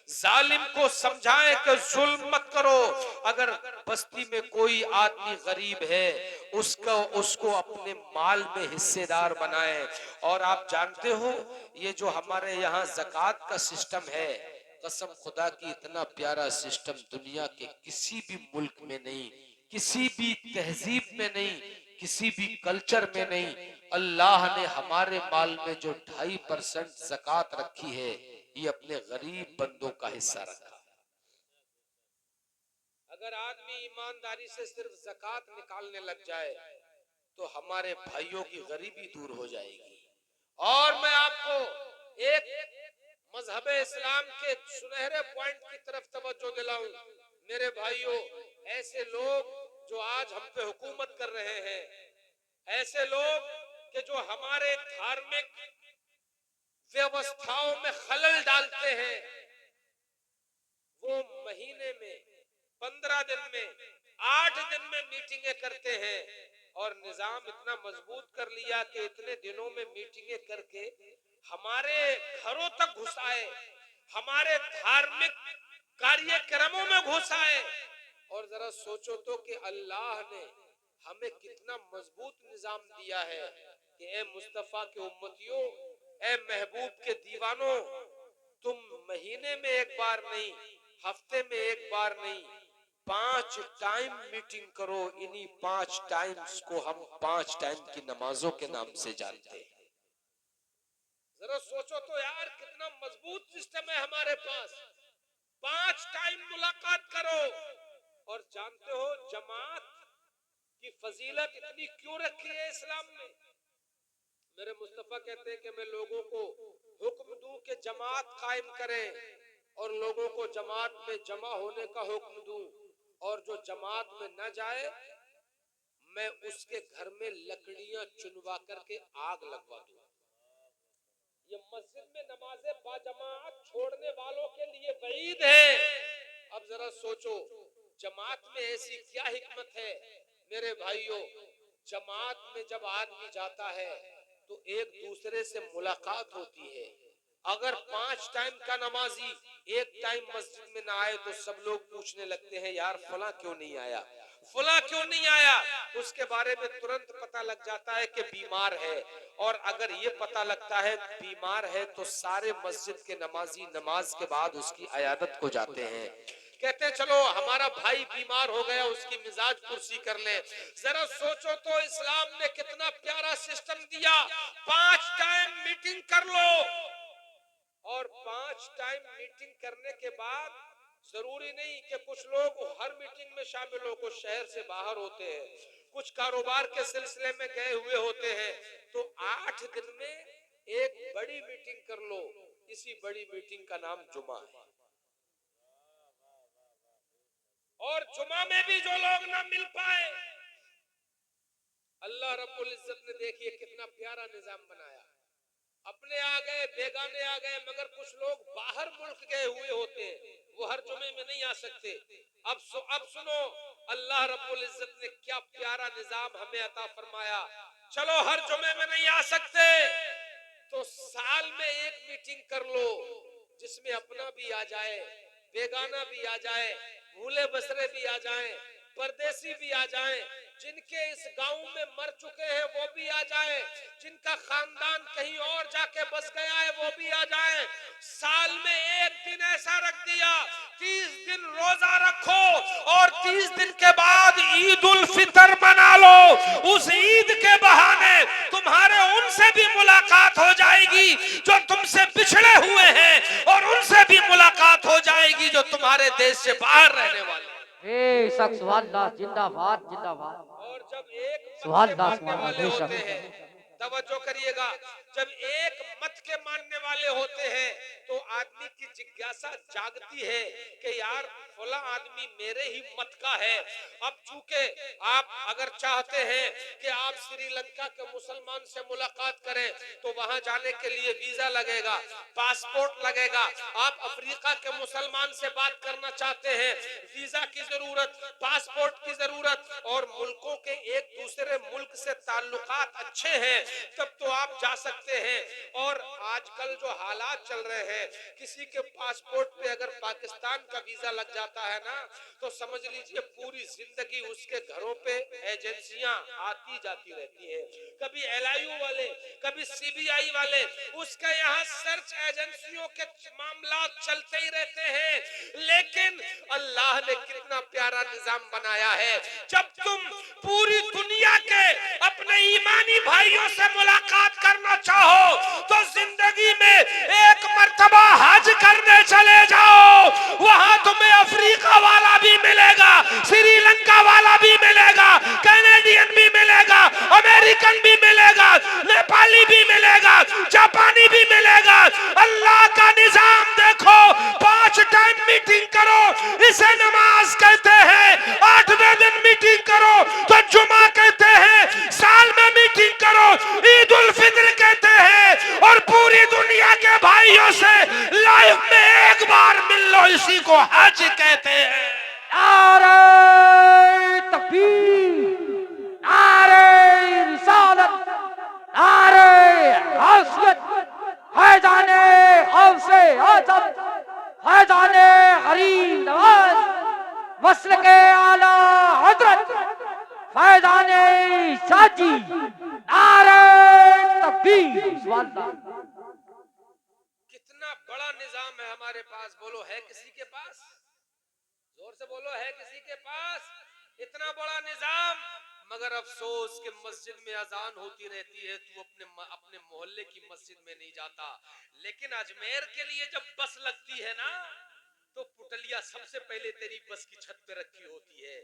जालिम को समझाएं कि जुल्म मत करो। अगर बस्ती में कोई आदमी गरीब है उसको अपने माल में हिस्सेदार बनाएं। और आप जानते हो ये जो हमारे यहाँ ज़कात का सिस्टम है, कसम खुदा की इतना प्यारा सिस्टम दुनिया के किसी भी मुल्क में नहीं, किसी भी तहजीब में नहीं, किसी भी कल्चर में नहीं। अल्लाह ने हमारे माल में जो 2.5% ज़कात रखी है ये अपने गरीब बंदों का हिस्सा रखा। अगर आदमी ईमानदारी से सिर्फ ज़कात निकालने लग जाए तो हमारे भाइयों की गरीबी दूर हो जाएगी। और मैं आपको एक मजहब इस्लाम के सुनहरे पॉइंट की तरफ तवज्जो दिलाऊं। मेरे भाइयों, ऐसे लोग जो आज हम पे हुकूमत कर रहे हैं, ऐसे लोग कि जो हमारे धार्मिक व्यवस्थाओं में खलल डालते हैं, वो महीने में 15 दिन में 8 दिन में मीटिंगें करते हैं और निजाम इतना मजबूत कर लिया कि इतने दिनों में मीटिंगें करके हमारे घरों तक घुसाए, हमारे धार्मिक कार्यक्रमों में घुसाए। और जरा सोचो तो कि अल्लाह ने हमें कितना मजबूत निजाम दिया है कि ए मुस्तफा के उम्मतियों, ए महबूब के दीवानों, तुम महीने में एक बार नहीं, हफ्ते में एक बार नहीं, 5 टाइम मीटिंग करो। इन्हीं 5 टाइम्स को हम 5 टाइम की नमाजों के नाम से जानते हैं। जरा सोचो तो यार, कितना मजबूत सिस्टम है हमारे पास। 5 टाइम मुलाकात करो। और जानते हो जमात की फजीलत इतनी क्यों रखी है इस्लाम में? मेरे मुस्तफा कहते हैं कि मैं लोगों को हुक्म दूं कि जमात कायम करें और लोगों को जमात में जमा होने का हुक्म दूं, और जो जमात में न जाए मैं उसके घर में लकड़ियां चुनवा करके आग लगवा दूं। ये मस्जिद में नमाज़ें बाजमात छोड़ने वालों के लिए वईद है। अब जरा सोचो जमात में ऐसी क्या हिकमत है? मेरे भाइयों, जमात में जब आदमी जाता है तो एक दूसरे से मुलाकात होती है। अगर 5 टाइम का नमाजी एक टाइम मस्जिद में ना आए तो सब लोग पूछने लगते हैं यार फला क्यों नहीं आया, फला क्यों नहीं आया। उसके बारे में तुरंत पता लग जाता है कि बीमार है, और अगर ये पता लगता है बीमार है तो सारे मस्जिद के नमाजी नमाज के बाद उसकी अयादत को जाते हैं, कहते हैं चलो हमारा भाई बीमार हो गया उसकी मिजाज कुर्सी कर ले। जरा सोचो तो इस्लाम ने कितना प्यारा सिस्टम दिया। 5 टाइम मीटिंग कर लो, और 5 टाइम मीटिंग करने के बाद जरूरी नहीं कि कुछ लोग हर मीटिंग में शामिल हो, कुछ शहर से बाहर होते हैं, कुछ कारोबार के सिलसिले में गए हुए होते हैं, तो 8 दिन में एक बड़ी मीटिंग कर लो। इसी बड़ी मीटिंग का नाम जुमा है। और जुमा में भी जो लोग ना मिल पाए, अल्लाह रब्बुल इज्जत ने देखिए कितना प्यारा निजाम बनाया। अपने आ गए, बेगाने आ गए, मगर कुछ लोग बाहर मुल्क गए हुए होते हैं, वो हर जुमे में नहीं आ सकते। अब सुनो, अल्लाह रब्बुल इज्जत ने क्या प्यारा निजाम हमें अता फरमाया। चलो हर जुमे में नहीं आ सकते तो साल में एक मीटिंग कर लो जिसमें अपना भी आ जाए, बेगाना भी आ जाए, भूले बसरे भी आ जाएं, परदेसी भी आ जाएं, जिनके इस गांव में मर चुके हैं वो भी आ जाएं, जिनका खानदान कहीं और जाके बस गया है वो भी आ जाएं। साल में एक दिन ऐसा रख दिया, 30 दिन रोजा रखो और 30 दिन के बाद ईद उल फितर मना लो। उस ईद के बहाने तुम्हारे उनसे भी मुलाकात हो जाएगी जो तुमसे पिछड़े हुए हैं, और उनसे भी मुलाकात हो जाएगी जो तुम्हारे देश से बाहर रहने वाले। जिंदाबाद जिंदाबाद। और जब एक सुभान अल्लाह, मानने वाले बेशक। होते हैं तवज्जो करिएगा, जब एक मत के मानने वाले होते हैं तो आदमी की जिज्ञासा जागती है कि यार फला आदमी मेरे ही मत का है। अब चूंकि आप अगर चाहते हैं कि आप श्रीलंका के मुसलमान से मुलाकात करें तो वहां जाने के लिए वीजा लगेगा, पासपोर्ट लगेगा। आप अफ्रीका के मुसलमान से बात करना चाहते हैं, वीजा की जरूरत, पासपोर्ट की जरूरत, और मुल्कों के एक दूसरे मुल्क से ताल्लुकात अच्छे हैं, तब तो आप जा सकते हैं। और आजकल जो हालात चल रहे हैं, किसी के पासपोर्ट पे अगर पाकिस्तान का वीजा लग जाता है ना, तो समझ लीजिए पूरी जिंदगी उसके घरों पे एजेंसियां आती जाती रहती है, कभी LIU वाले, कभी CBI वाले, उसका यहाँ सर्च एजेंसियों के मामला चलते ही रहते हैं। लेकिन अल्लाह ने कितना प्यारा निजाम बनाया है, जब तुम पूरी दुनिया के अपने ईमानी भाइयों से मुलाकात करना चाहो तो जिंदगी में एक मर्तबा हज करने चले जाओ। वहां तुम्हें अफ्रीका वाला भी मिलेगा, श्रीलंका वाला भी मिलेगा, कैनेडियन भी मिलेगा, अमेरिकन भी मिलेगा, नेपाली भी मिलेगा, जापानी भी मिलेगा। अल्लाह का निजाम देखो, 5 टाइम मीटिंग करो इसे नमाज कहते हैं, 8वें दिन मीटिंग करो तो जुमा कहते हैं, साल में मीटिंग करो ईद उल फित्र कहते हैं, और पूरी दुनिया के भाइयों से लाइफ में एक बार मिल लो, इसी को हज कहते हैं। नारे तकबीर, नारे रिसालत, नारे हौसियत, फैजाने गौसे आज़म, फैजाने गरीब नवाज, वस्ल के आला हजरत फैजाने साजी, नारे तकबीर। सुभान अल्लाह। कितना बड़ा निजाम है हमारे पास, बोलो है किसी के पास? जोर से बोलो, है किसी के पास इतना बड़ा निजाम? मगर अफसोस कि मस्जिद में अजान होती रहती है, तू अपने मोहल्ले की मस्जिद में नहीं जाता। लेकिन अजमेर के लिए जब बस लगती है ना, तो पुटलिया सबसे पहले तेरी बस की छत पे रखी होती है।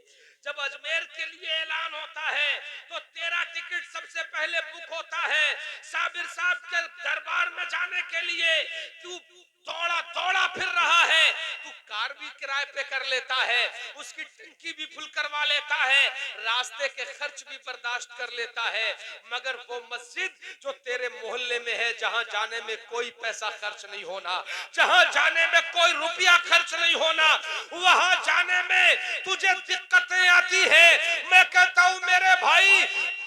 जब अजमेर के लिए ऐलान होता है तो तेरा टिकट सबसे पहले बुक होता है। साबिर साहब के दरबार में जाने के लिए तू दौड़ा दौड़ा फिर रहा है, तू कार भी किराए पे कर लेता है, उसकी टंकी भी फुल करवा लेता है, रास्ते के खर्च भी बर्दाश्त कर लेता है। मगर वो मस्जिद जो तेरे मोहल्ले में है, जहां जाने में कोई पैसा खर्च नहीं होना, जहां जाने में कोई रुपया खर्च नहीं होना, वहां जाने में तुझे दिक्कतें आती है। मैं कहता हूं मेरे भाई,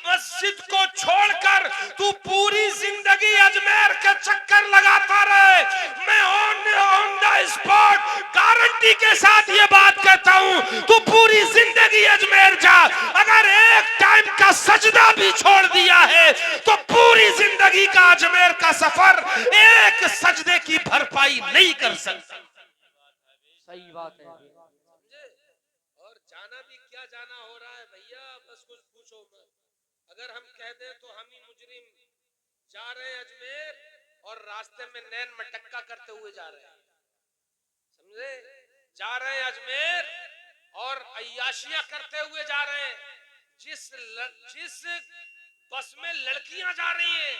मस्जिद को छोड़कर तू पूरी जिंदगी अजमेर के चक्कर लगाता रहे, मैं ऑन द स्पॉट गारंटी के साथ ये बात कहता हूं, तू पूरी जिंदगी अजमेर जा। अगर एक टाइम का सजदा भी छोड़ दिया है तो पूरी जिंदगी का अजमेर का सफर एक सजदे की भरपाई नहीं कर सकता। सही बात है। समझे? और जाना भी क्या जाना हो रहा है भैया, बस कुछ पूछो मत। अगर हम कह दें तो हम ही मुजरिम जा रहे हैं अजमेर और रास्ते में नैन मटक्का करते हुए जा रहे हैं, समझे? जा रहे हैं अजमेर और अय्याशियां करते हुए जा रहे हैं। जिस बस में लड़कियां जा रही हैं,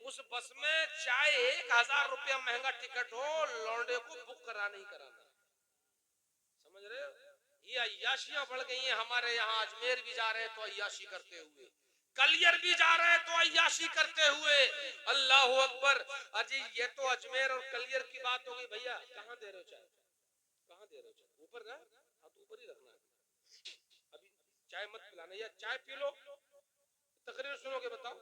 उस बस में चाहे 1000 रुपया महंगा टिकट हो, लौंडे को बुक करा नहीं कराना, समझ रहे हो? ये अय्याशियां बढ़ गई हैं हमारे यहाँ। अजमेर भी जा रहे हैं तो अय्याशी करते हुए, कलियर भी जा रहे हैं तो अय्याशी करते हुए। अल्लाह अकबर। अजी ये तो अजमेर और कलियर की बात होगी। भैया कहाँ दे रहे हो चाय? कहाँ दे रहे हो चाय? ऊपर ना, हाथ ऊपर ही रखना है, अभी चाय मत पिलाना, या चाय पी लो, तकरीर सुनोगे बताओ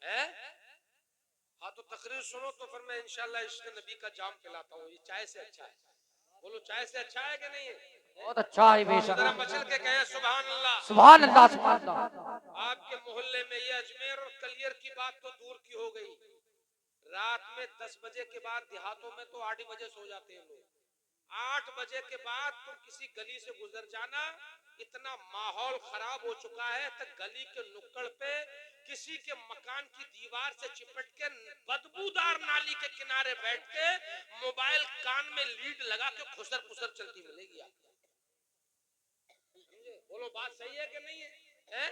है? हाँ तो तकरीर सुनो तो फिर मैं इंशाल्लाह इश्क़ नबी का जाम पिलाता हूँ। ये चाय से अच्छा है, बोलो चाय से अच्छा है कि नहीं है? बहुत अच्छा है बेशक। जरा मचल के कहें सुभान अल्लाह। सुभान अल्लाह, सुभान अल्लाह। आपके मोहल्ले में ये अजमेर और कलियर की बात तो दूर की हो गई, रात में 10 बजे के बाद देहातों में तो 8 बजे सो जाते हैं लोग। 8 बजे के बाद तुम किसी गली से गुजर जाना, इतना माहौल खराब हो चुका है तो गली के नुक्कड़ पे किसी के मकान की दीवार से चिपट के बदबूदार नाली के किनारे बैठ के मोबाइल कान में लीड लगा के खुसर खुसर चलती मिलेगी आपको। बोलो बात सही है कि नहीं है?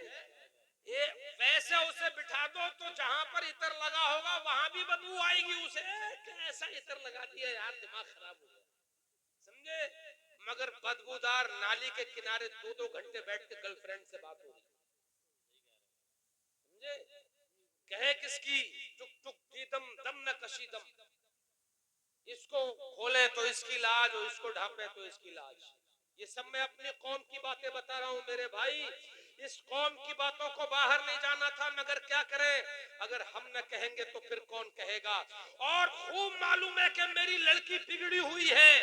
ये वैसे उसे बिठा दो तो जहां पर इतर लगा होगा वहां भी बदबू आएगी उसे। कैसा इतर लगा दिया यार, दिमाग खराब हो गया, समझे। मगर बदबूदार नाली के किनारे 2-2 घंटे बैठ के गर्लफ्रेंड से बात हो रही, समझे। कहे किसकी, टुक टुक दीदम दम न कशीदम, इसको खोले तो इसकी लाज और इसको ढांपे तो इसकी लाज। ये सब मैं अपनी कौम की बातें बता रहा हूं मेरे भाई। इस कौम की बातों को बाहर नहीं जाना था, मगर क्या करें, अगर हम न कहेंगे तो फिर कौन कहेगा। और खूब मालूम है कि मेरी लड़की बिगड़ी हुई है,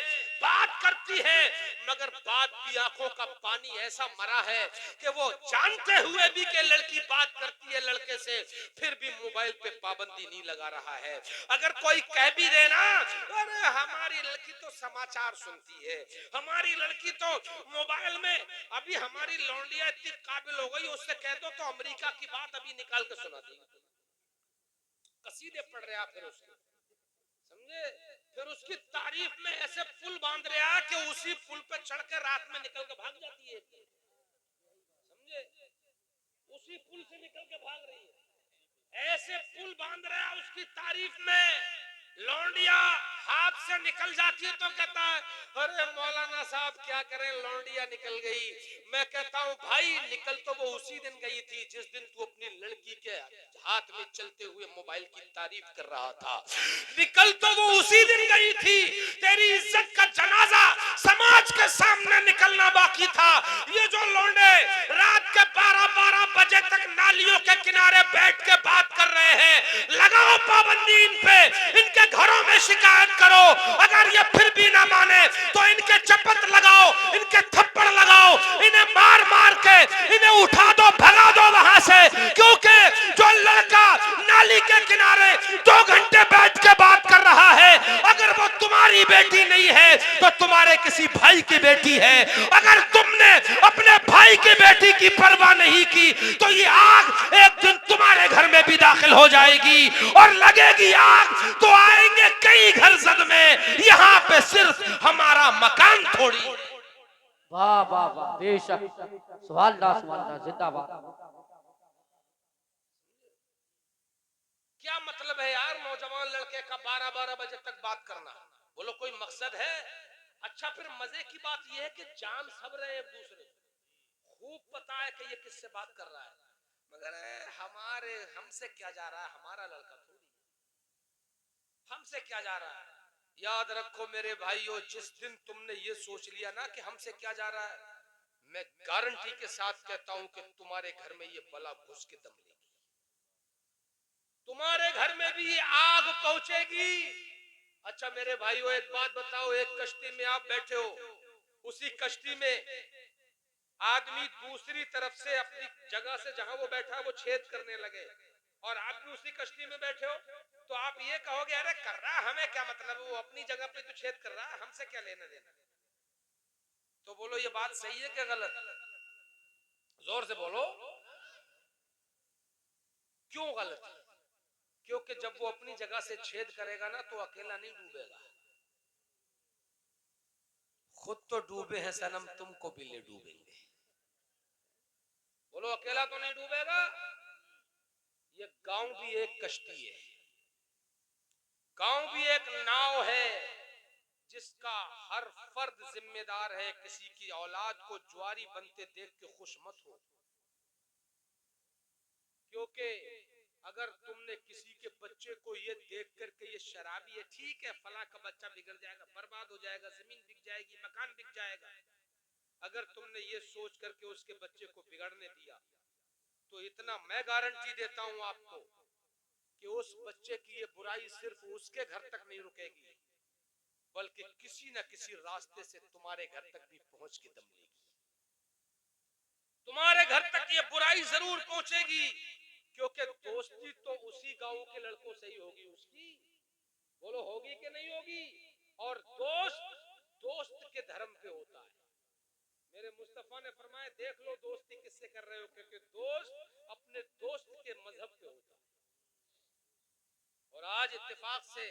बात करती है, मगर बात की आंखों का पानी ऐसा मरा है कि वो जानते हुए भी कि लड़की बात करती है लड़के से, फिर भी मोबाइल पे पाबंदी नहीं लगा रहा है। अगर कोई कह भी दे ना, अरे हमारी लड़की तो समाचार सुनती है, हमारी लड़की तो मोबाइल में, अभी हमारी लौंडिया इतनी काबिल हो गई, उससे कह दो तो अमेरिका की बात अभी निकाल के सुना देगी। कसीदे पढ़ रहे आप फिर उसके, समझे। फिर उसकी तारीफ में ऐसे पुल बांध रहा कि उसी पुल पे चढ़ के रात में निकल के भाग जाती है, समझे। उसी पुल से निकल के भाग रही है, ऐसे पुल बांध रहा है उसकी तारीफ में। लौंडिया हाथ से निकल जाती है तो कहता है अरे मौलाना साहब क्या करें, लौंडिया निकल गई। मैं कहता हूं भाई, निकल तो वो उसी दिन गई थी जिस दिन तू अपनी लड़की के हाथ में चलते हुए मोबाइल की तारीफ कर रहा था। निकल तो वो उसी दिन गई थी, तेरी इज्जत का जनाजा समाज के सामने निकलना बाकी था। ये जो लौंडे रात के 12-12 बजे तक नालियों के किनारे बैठ के बात कर रहे हैं, लगाओ पाबंदी इन पे, इनके घरों में शिकायत करो। अगर ये फिर भी ना माने तो इनके चपत लगाओ, इनके थप्पड़ लगाओ, इन्हें मार मार के इन्हें उठा दो, भगा दो वहां से। क्योंकि जो लड़का नाली के किनारे 2 घंटे बैठ के बात कर रहा है, अगर वो तुम्हारी बेटी नहीं है तो तुम्हारे किसी भाई की बेटी है। अगर तुमने अपने भाई की बेटी की परवाह नहीं की तो ये आग एक दिन तुम्हारे घर में भी दाखिल हो जाएगी, और लगेगी आग तो आएंगे कई घर जद में, यहाँ पे सिर्फ हमारा मकान थोड़ी। वाह वाह वाह, बेशक, सुभान अल्लाह, जिंदाबाद। क्या मतलब है यार नौजवान लड़के का 12-12 बजे तक बात करना, बोलो कोई मकसद है। अच्छा फिर मजे की बात यह है कि जान सब रहे एक दूसरे, खूब पता है कि ये किससे बात कर रहा है, मगर हमारे हमसे क्या जा रहा है, हमारा लड़का थोड़ी, हमसे क्या जा रहा है। याद रखो मेरे भाइयों, जिस दिन तुमने ये सोच लिया ना कि हमसे क्या जा रहा है, मैं गारंटी के साथ कहता हूं कि तुम्हारे घर में ये बला घुस के दम लेगी, तुम्हारे घर में भी ये आग पहुंचेगी। अच्छा मेरे भाइयों एक बात बताओ, एक कश्ती में आप बैठे हो, उसी कश्ती में आदमी दूसरी तरफ से अपनी जगह से जहां वो बैठा है वो छेद करने लगे, और आप भी उसी कश्ती में बैठे हो, तो आप ये कहोगे अरे कर रहा हमें क्या मतलब, वो अपनी जगह पे तो छेद कर रहा है, हमसे क्या लेना देना। तो बोलो ये बात सही है क्या गलत, जोर से बोलो, क्यों गलत। क्योंकि जब वो अपनी जगह से छेद करेगा ना तो अकेला नहीं डूबेगा, खुद तो डूबे हैं सनम, तुमको भी ले डूबेंगे। बोलो अकेला तो नहीं डूबेगा। ये गांव भी एक कश्ती है, गांव भी एक नाव है, जिसका हर फर्द जिम्मेदार है। किसी की औलाद को ज्वारी बनते देख के खुश मत हो, क्योंकि अगर तुमने किसी के बच्चे को ये देख करके ये शराबी है, ठीक है फला का बच्चा बिगड़ जाएगा, बर्बाद हो जाएगा, जमीन बिक जाएगी, मकान बिक जाएगा, अगर तुमने ये सोच करके उसके बच्चे को बिगड़ने दिया तो इतना मैं गारंटी देता हूं आपको कि उस बच्चे की ये बुराई सिर्फ उसके घर तक नहीं रुकेगी, बल्कि किसी न किसी रास्ते से तुम्हारे घर तक भी पहुंच के दम लेगी। तुम्हारे घर तक ये बुराई जरूर पहुंचेगी, क्योंकि दोस्ती तो उसी गांव के लड़कों से ही होगी उसकी, बोलो होगी कि नहीं होगी। और दोस्त दोस्त के धर्म पे होता है। मेरे मुस्तफा ने फरमाया देख लो दोस्ती किससे कर रहे हो, क्योंकि दोस्त अपने दोस्त के मजहब पे होता है। और आज इत्तेफाक से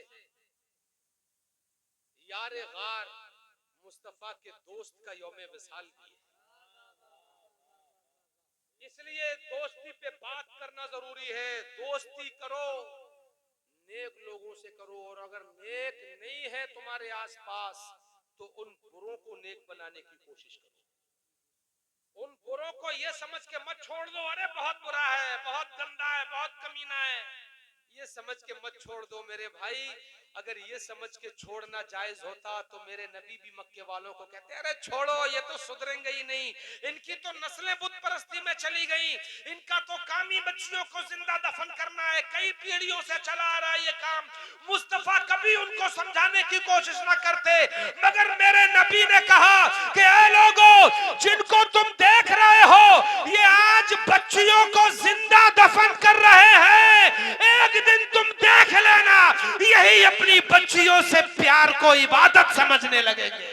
यारे गार मुस्तफा के दोस्त का यौम विसाल भी है, इसलिए दोस्ती दोस्ती पे बात करना जरूरी है। दोस्ती करो, नेक लोगों से करो, और अगर नेक नहीं है तुम्हारे आसपास तो उन बुरों को नेक बनाने की कोशिश करो। उन बुरों को ये समझ के मत छोड़ दो अरे बहुत बुरा है, बहुत गंदा है, बहुत कमीना है, ये समझ के मत छोड़ दो मेरे भाई। अगर ये समझ के छोड़ना जायज होता तो मेरे नबी भी मक्के वालों को कहते अरे छोड़ो, ये तो सुधरेंगे ही नहीं, इनकी तो नस्लें बुत परस्ती में चली गई, इनका तो काम ही बच्चियों को जिंदा दफन करना है, कई पीढ़ियों से चला आ रहा है ये काम। मुस्तफा कभी उनको समझाने की कोशिश ना करते, मगर मेरे नबी ने कहा कि ऐ लोगों, जिनको तुम देख रहे हो ये आज बच्चियों को जिंदा दफन कर रहे हैं, एक दिन तुम देख लेना यही अपनी बच्चियों से प्यार को इबादत समझने लगेंगे।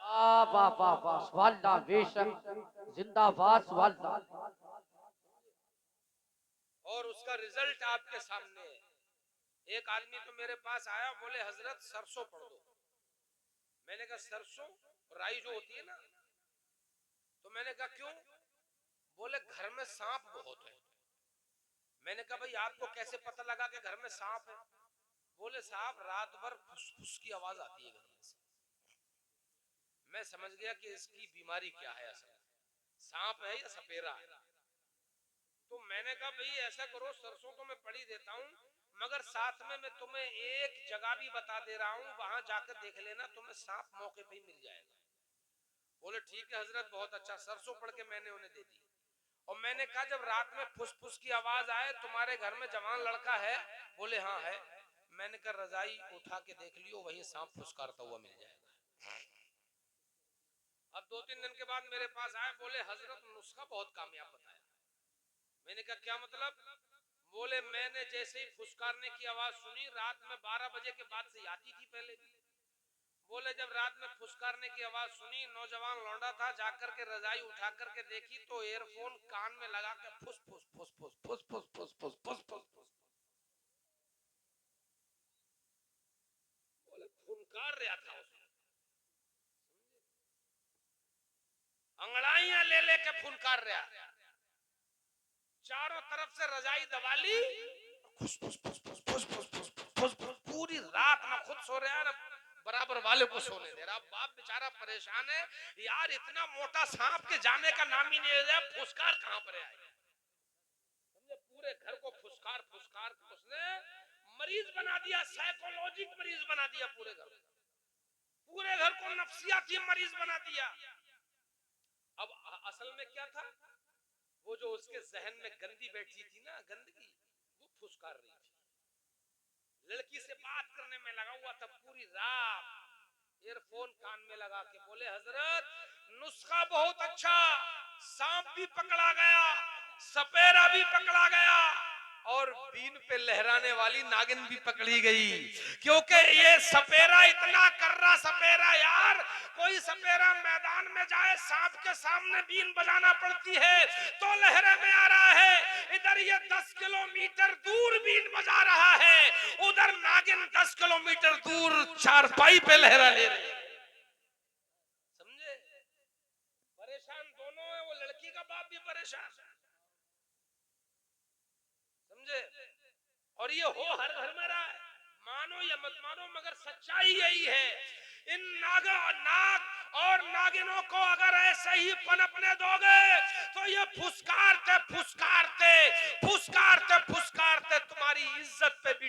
वाह वाह वाह वाह, सुभान अल्लाह, बेशक जिंदाबाद, सुभान अल्लाह। और उसका रिजल्ट आपके सामने है। एक आदमी तो मेरे पास आया, बोले हजरत सरसों पढ़ दो। मैंने कहा सरसों राई जो होती है ना, तो मैंने कहा क्यों? बोले घर में सांप बहुत है। मैंने कहा भाई आपको कैसे पता लगा कि घर में सांप है? बोले साहब रात भर फुसफुस की आवाज आती है घर में से। मैं समझ गया कि इसकी बीमारी क्या है, असल सांप है या सपेरा है। तो मैंने कहा भाई ऐसा करो, सरसों तो मैं पढ़ी देता हूँ, मगर साथ में मैं तुम्हें एक जगह भी बता दे रहा हूँ, वहां जाकर देख लेना, तुम्हें सांप मौके पे ही मिल जाएगा। बोले ठीक है हजरत, बहुत अच्छा। सरसों पढ़ के मैंने उन्हें दे दी, और मैंने कहा जब रात में फुसफुस की आवाज आए तुम्हारे घर में जवान लड़का है? बोले हाँ है। मैंने कहा रजाई उठा के देख लियो, वही सांप फुसकारता हुआ मिल जाएगा। अब 2-3 दिन के बाद मेरे पास आए, बोले हजरत नुस्खा बहुत कामयाब बताया। मैंने कहा क्या मतलब? बोले मैंने जैसे ही फुसकारने की आवाज सुनी, रात में 12 बजे के बाद से आती थी पहले भी। बोले जब रात में फुसकारने की आवाज सुनी, नौजवान लौंडा था, जाकर के रजाई उठा करके देखी तो एयरफोन कान में लगा के फुस फुस फुस फुस फुस फुस फुस फुस फुस फुस फुस, बोले फुनकार रहा था उसमें, अंगड़ाइयां ले लेके फुनकार रहा। चारों तरफ से रजाई दबा ली, फुस फुस फुस फुस फुस फुस फुस फुस फुस, पूरी रात ना खुद सो रहा है, बराबर वाले को सोने दे रहा। बाप बेचारा परेशान है, यार इतना मोटा सांप के जाने का नाम ही नहीं ले रहा, फुसकार कहां पर आए? समझे, पूरे घर को फुसकार फुसकार उसने मरीज बना दिया, साइकोलॉजिक मरीज बना दिया पूरे घर को, पूरे घर को नफ्सियाती मरीज बना दिया। अब असल में क्या था, वो जो उसके जहन में गंदी बैठी थी ना, गंदगी, वो फुसकार रही थी। लड़की से बात करने में लगा हुआ था पूरी रात, ईयरफोन कान में लगा के बोले हजरत नुस्खा बहुत अच्छा, सांप भी पकड़ा गया, सपेरा भी पकड़ा गया, और बीन पे लहराने वाली नागिन भी पकड़ी गई। क्योंकि ये सपेरा इतना कर्रा सपेरा, यार कोई सपेरा मैदान में जाए, सांप के सामने बीन बजाना पड़ती है तो लहरे में आ रहा है, इधर ये 10 किलोमीटर दूर बीन बजा रहा है, उधर नागिन 10 किलोमीटर दूर चारपाई पे लहरा ले रही है। समझे, परेशान दोनों है, वो लड़की का बाप भी परेशान, समझे। और ये हो हर घर में रहा है, मानो या मत मानो, मगर सच्चाई यही है। इन नाग और नागिनों को अगर ऐसे ही पनपने दोगे तो ये फुसकारते फुसकारते फुसकारते फुसकारते तुम्हारी इज्जत पे भी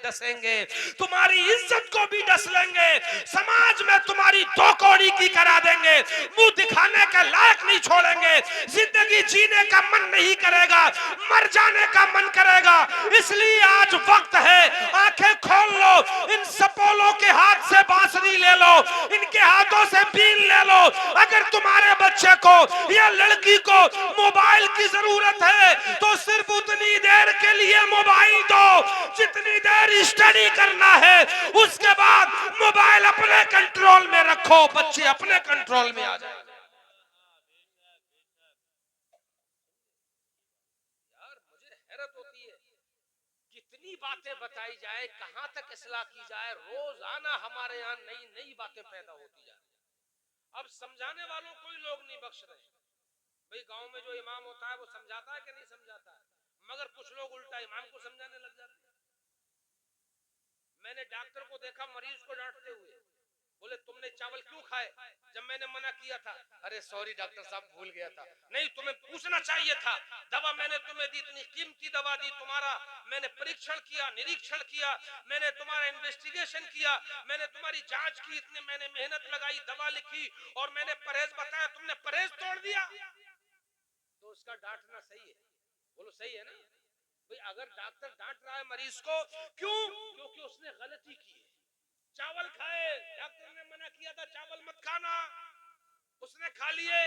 डसेंगे, तुम्हारी इज्जत को भी डस लेंगे, समाज में तुम्हारी दो कौड़ी की करा देंगे, मुंह दिखाने के लायक नहीं छोड़ेंगे, जिंदगी जीने का मन नहीं करेगा, मर जाने का मन करेगा। इसलिए आज वक्त है, आंखें खोल लो, इन सपोलों के हाथ से बांसुरी ले लो, इनके हाथों से बीन ले लो। अगर तुम्हारे बच्चे को या लड़की को मोबाइल की जरूरत है तो सिर्फ उतनी देर के लिए मोबाइल दो जितनी देर स्टडी करना है, उसके बाद मोबाइल अपने कंट्रोल में रखो, बच्चे अपने कंट्रोल में आ जाए। यार मुझे हैरत होती है, कितनी बातें बताई जाए, कहां तक इस्लाह की जाए, रोजाना हमारे यहाँ नई नई बातें पैदा होती जा रही। अब समझाने वालों को ही लोग नहीं बख्श रहे, भाई गांव में जो इमाम होता है वो समझाता है कि नहीं समझाता है, मगर कुछ लोग उल्टा इमाम को समझाने लग जाते हैं। मैंने डॉक्टर को देखा मरीज को डांटते हुए, बोले तुमने चावल क्यों खाए जब मैंने मना किया था? अरे सॉरी डॉक्टर साहब भूल गया था। नहीं तुम्हें पूछना चाहिए था, दवा मैंने तुम्हें दी, इतनी कीमती दवा दी, तुम्हारा मैंने परीक्षण किया, निरीक्षण किया, मैंने तुम्हारा इन्वेस्टिगेशन किया, मैंने तुम्हारी जांच की, इतने मैंने मेहनत लगाई, दवा लिखी और मैंने परहेज बताया, तुमने परहेज तोड़ दिया। तो उसका डांटना सही है? बोलो सही है ना भाई। अगर डॉक्टर डांट रहा है मरीज को, क्यों? क्योंकि उसने गलती की है। चावल खाए, डॉक्टर ने मना किया था चावल मत खाना, उसने खा लिए,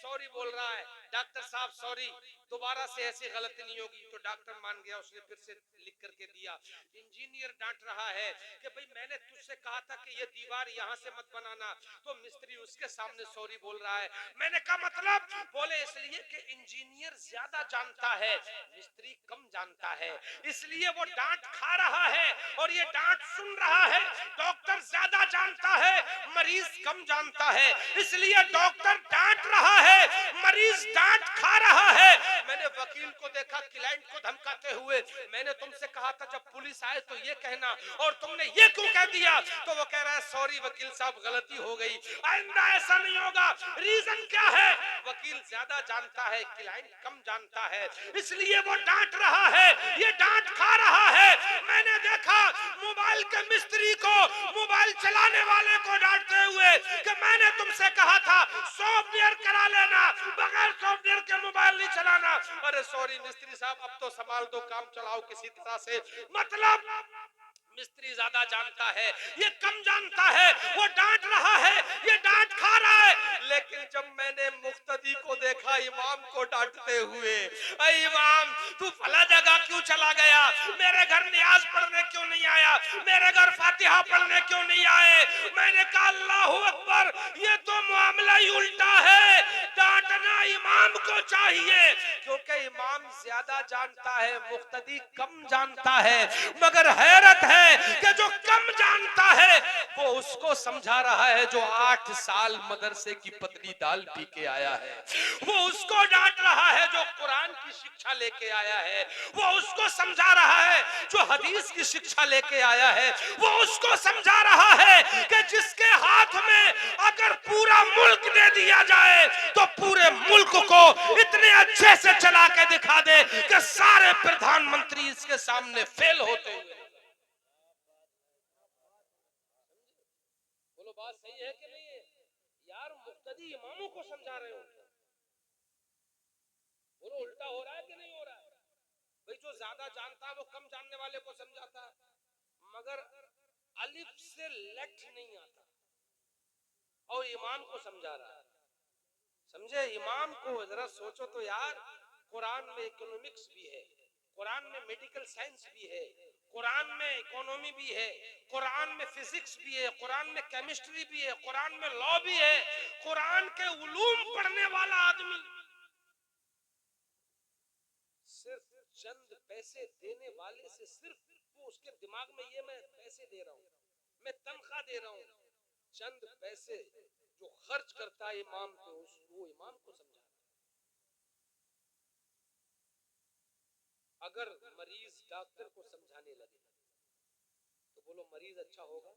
सॉरी बोल रहा है, डॉक्टर साहब सॉरी, दोबारा से ऐसी गलती नहीं होगी। तो डॉक्टर मान गया, उसने फिर से लिख करके दिया। इंजीनियर डांट रहा है कि भाई मैंने तुझसे कहा था कि ये दीवार यहाँ से मत बनाना, तो मिस्त्री उसके सामने सॉरी बोल रहा है। मैंने कहा मतलब, बोले इसलिए कि इंजीनियर ज्यादा जानता है, मिस्त्री कम जानता है, इसलिए वो डांट खा रहा है और ये डांट सुन रहा है। डॉक्टर ज्यादा जानता है, मरीज कम जानता है, इसलिए डॉक्टर डांट रहा है, मरीज डांट खा रहा है। मैंने वकील को देखा क्लाइंट को धमकाते हुए, मैंने तुमसे कहा था जब पुलिस आए तो ये कहना, और तुमने ये क्यों कह दिया? तो वो कह रहा है सॉरी वकील साहब गलती हो गई, आइंदा ऐसा नहीं होगा। रीजन क्या है? वकील ज्यादा जानता है, क्लाइंट कम जानता है, इसलिए वो डांट रहा है, ये डांट खा रहा है। मैंने देखा मोबाइल के मिस्त्री को, मोबाइल चलाने वाले को डांटते हुए कि मैंने तुमसे कहा था सॉफ्टवेयर करा लेना, बगैर सॉफ्टवेयर के मोबाइल नहीं चलाना। अरे सॉरी मिस्त्री साहब अब तो संभाल दो, काम चलाओ किसी तरह से। मतलब मिस्त्री ज्यादा जानता है, ये कम जानता है, वो डांट रहा है, ये डांट खा रहा है। लेकिन जब मैंने मुक्तदी को देखा इमाम को डांटते हुए, अरे इमाम तू फला जगह क्यों चला गया, मेरे घर नियाज पढ़ने क्यों नहीं आया, मेरे घर फातिहा पढ़ने क्यों नहीं आए? मैंने कहा अल्लाहू अकबर, ये तो मामला ही उल्टा है, डांटना इमाम को चाहिए, क्योंकि इमाम ज्यादा जानता है, मुक्तदी कम जानता है। मगर हैरत है कि जो कम जानता है वो उसको समझा रहा है जो 8 साल मदरसे की पतली दाल पी के आया है, वो उसको डांट रहा है जो कुरान की शिक्षा लेके आया है, वो उसको समझा रहा है जो हदीस की शिक्षा लेके आया है, वो उसको समझा रहा है कि जिसके हाथ में अगर पूरा मुल्क दे दिया जाए तो पूरे मुल्क को इतने अच्छे से चला के दिखा दे कि सारे प्रधानमंत्री इसके सामने फेल होते हुए। बोलो बात सही है कि नहीं है यार? मुक्तदी इमामों को समझा रहे हो, बोलो उल्टा हो रहा है कि नहीं हो रहा है? भाई जो ज्यादा जानता है वो कम जानने वाले को समझाता है, मगर अलिफ से लेट नहीं आता और इमाम को समझा रहा है। समझे? इमाम को जरा सोचो तो यार, कुरान में इकोनॉमिक्स भी है, कुरान में मेडिकल साइंस भी है, कुरान में इकोनॉमी भी है, कुरान में फिजिक्स भी है, कुरान में केमिस्ट्री भी है, कुरान में लॉ भी है। कुरान के उलूम पढ़ने वाला आदमी सिर्फ चंद पैसे देने वाले से, सिर्फ वो उसके दिमाग में ये मैं पैसे दे रहा हूं, मैं तनख्वाह दे रहा हूं, चंद पैसे जो खर्च करता है इमाम पे, वो इमाम को समझा। अगर मरीज डॉक्टर को समझाने लगे तो बोलो मरीज अच्छा होगा?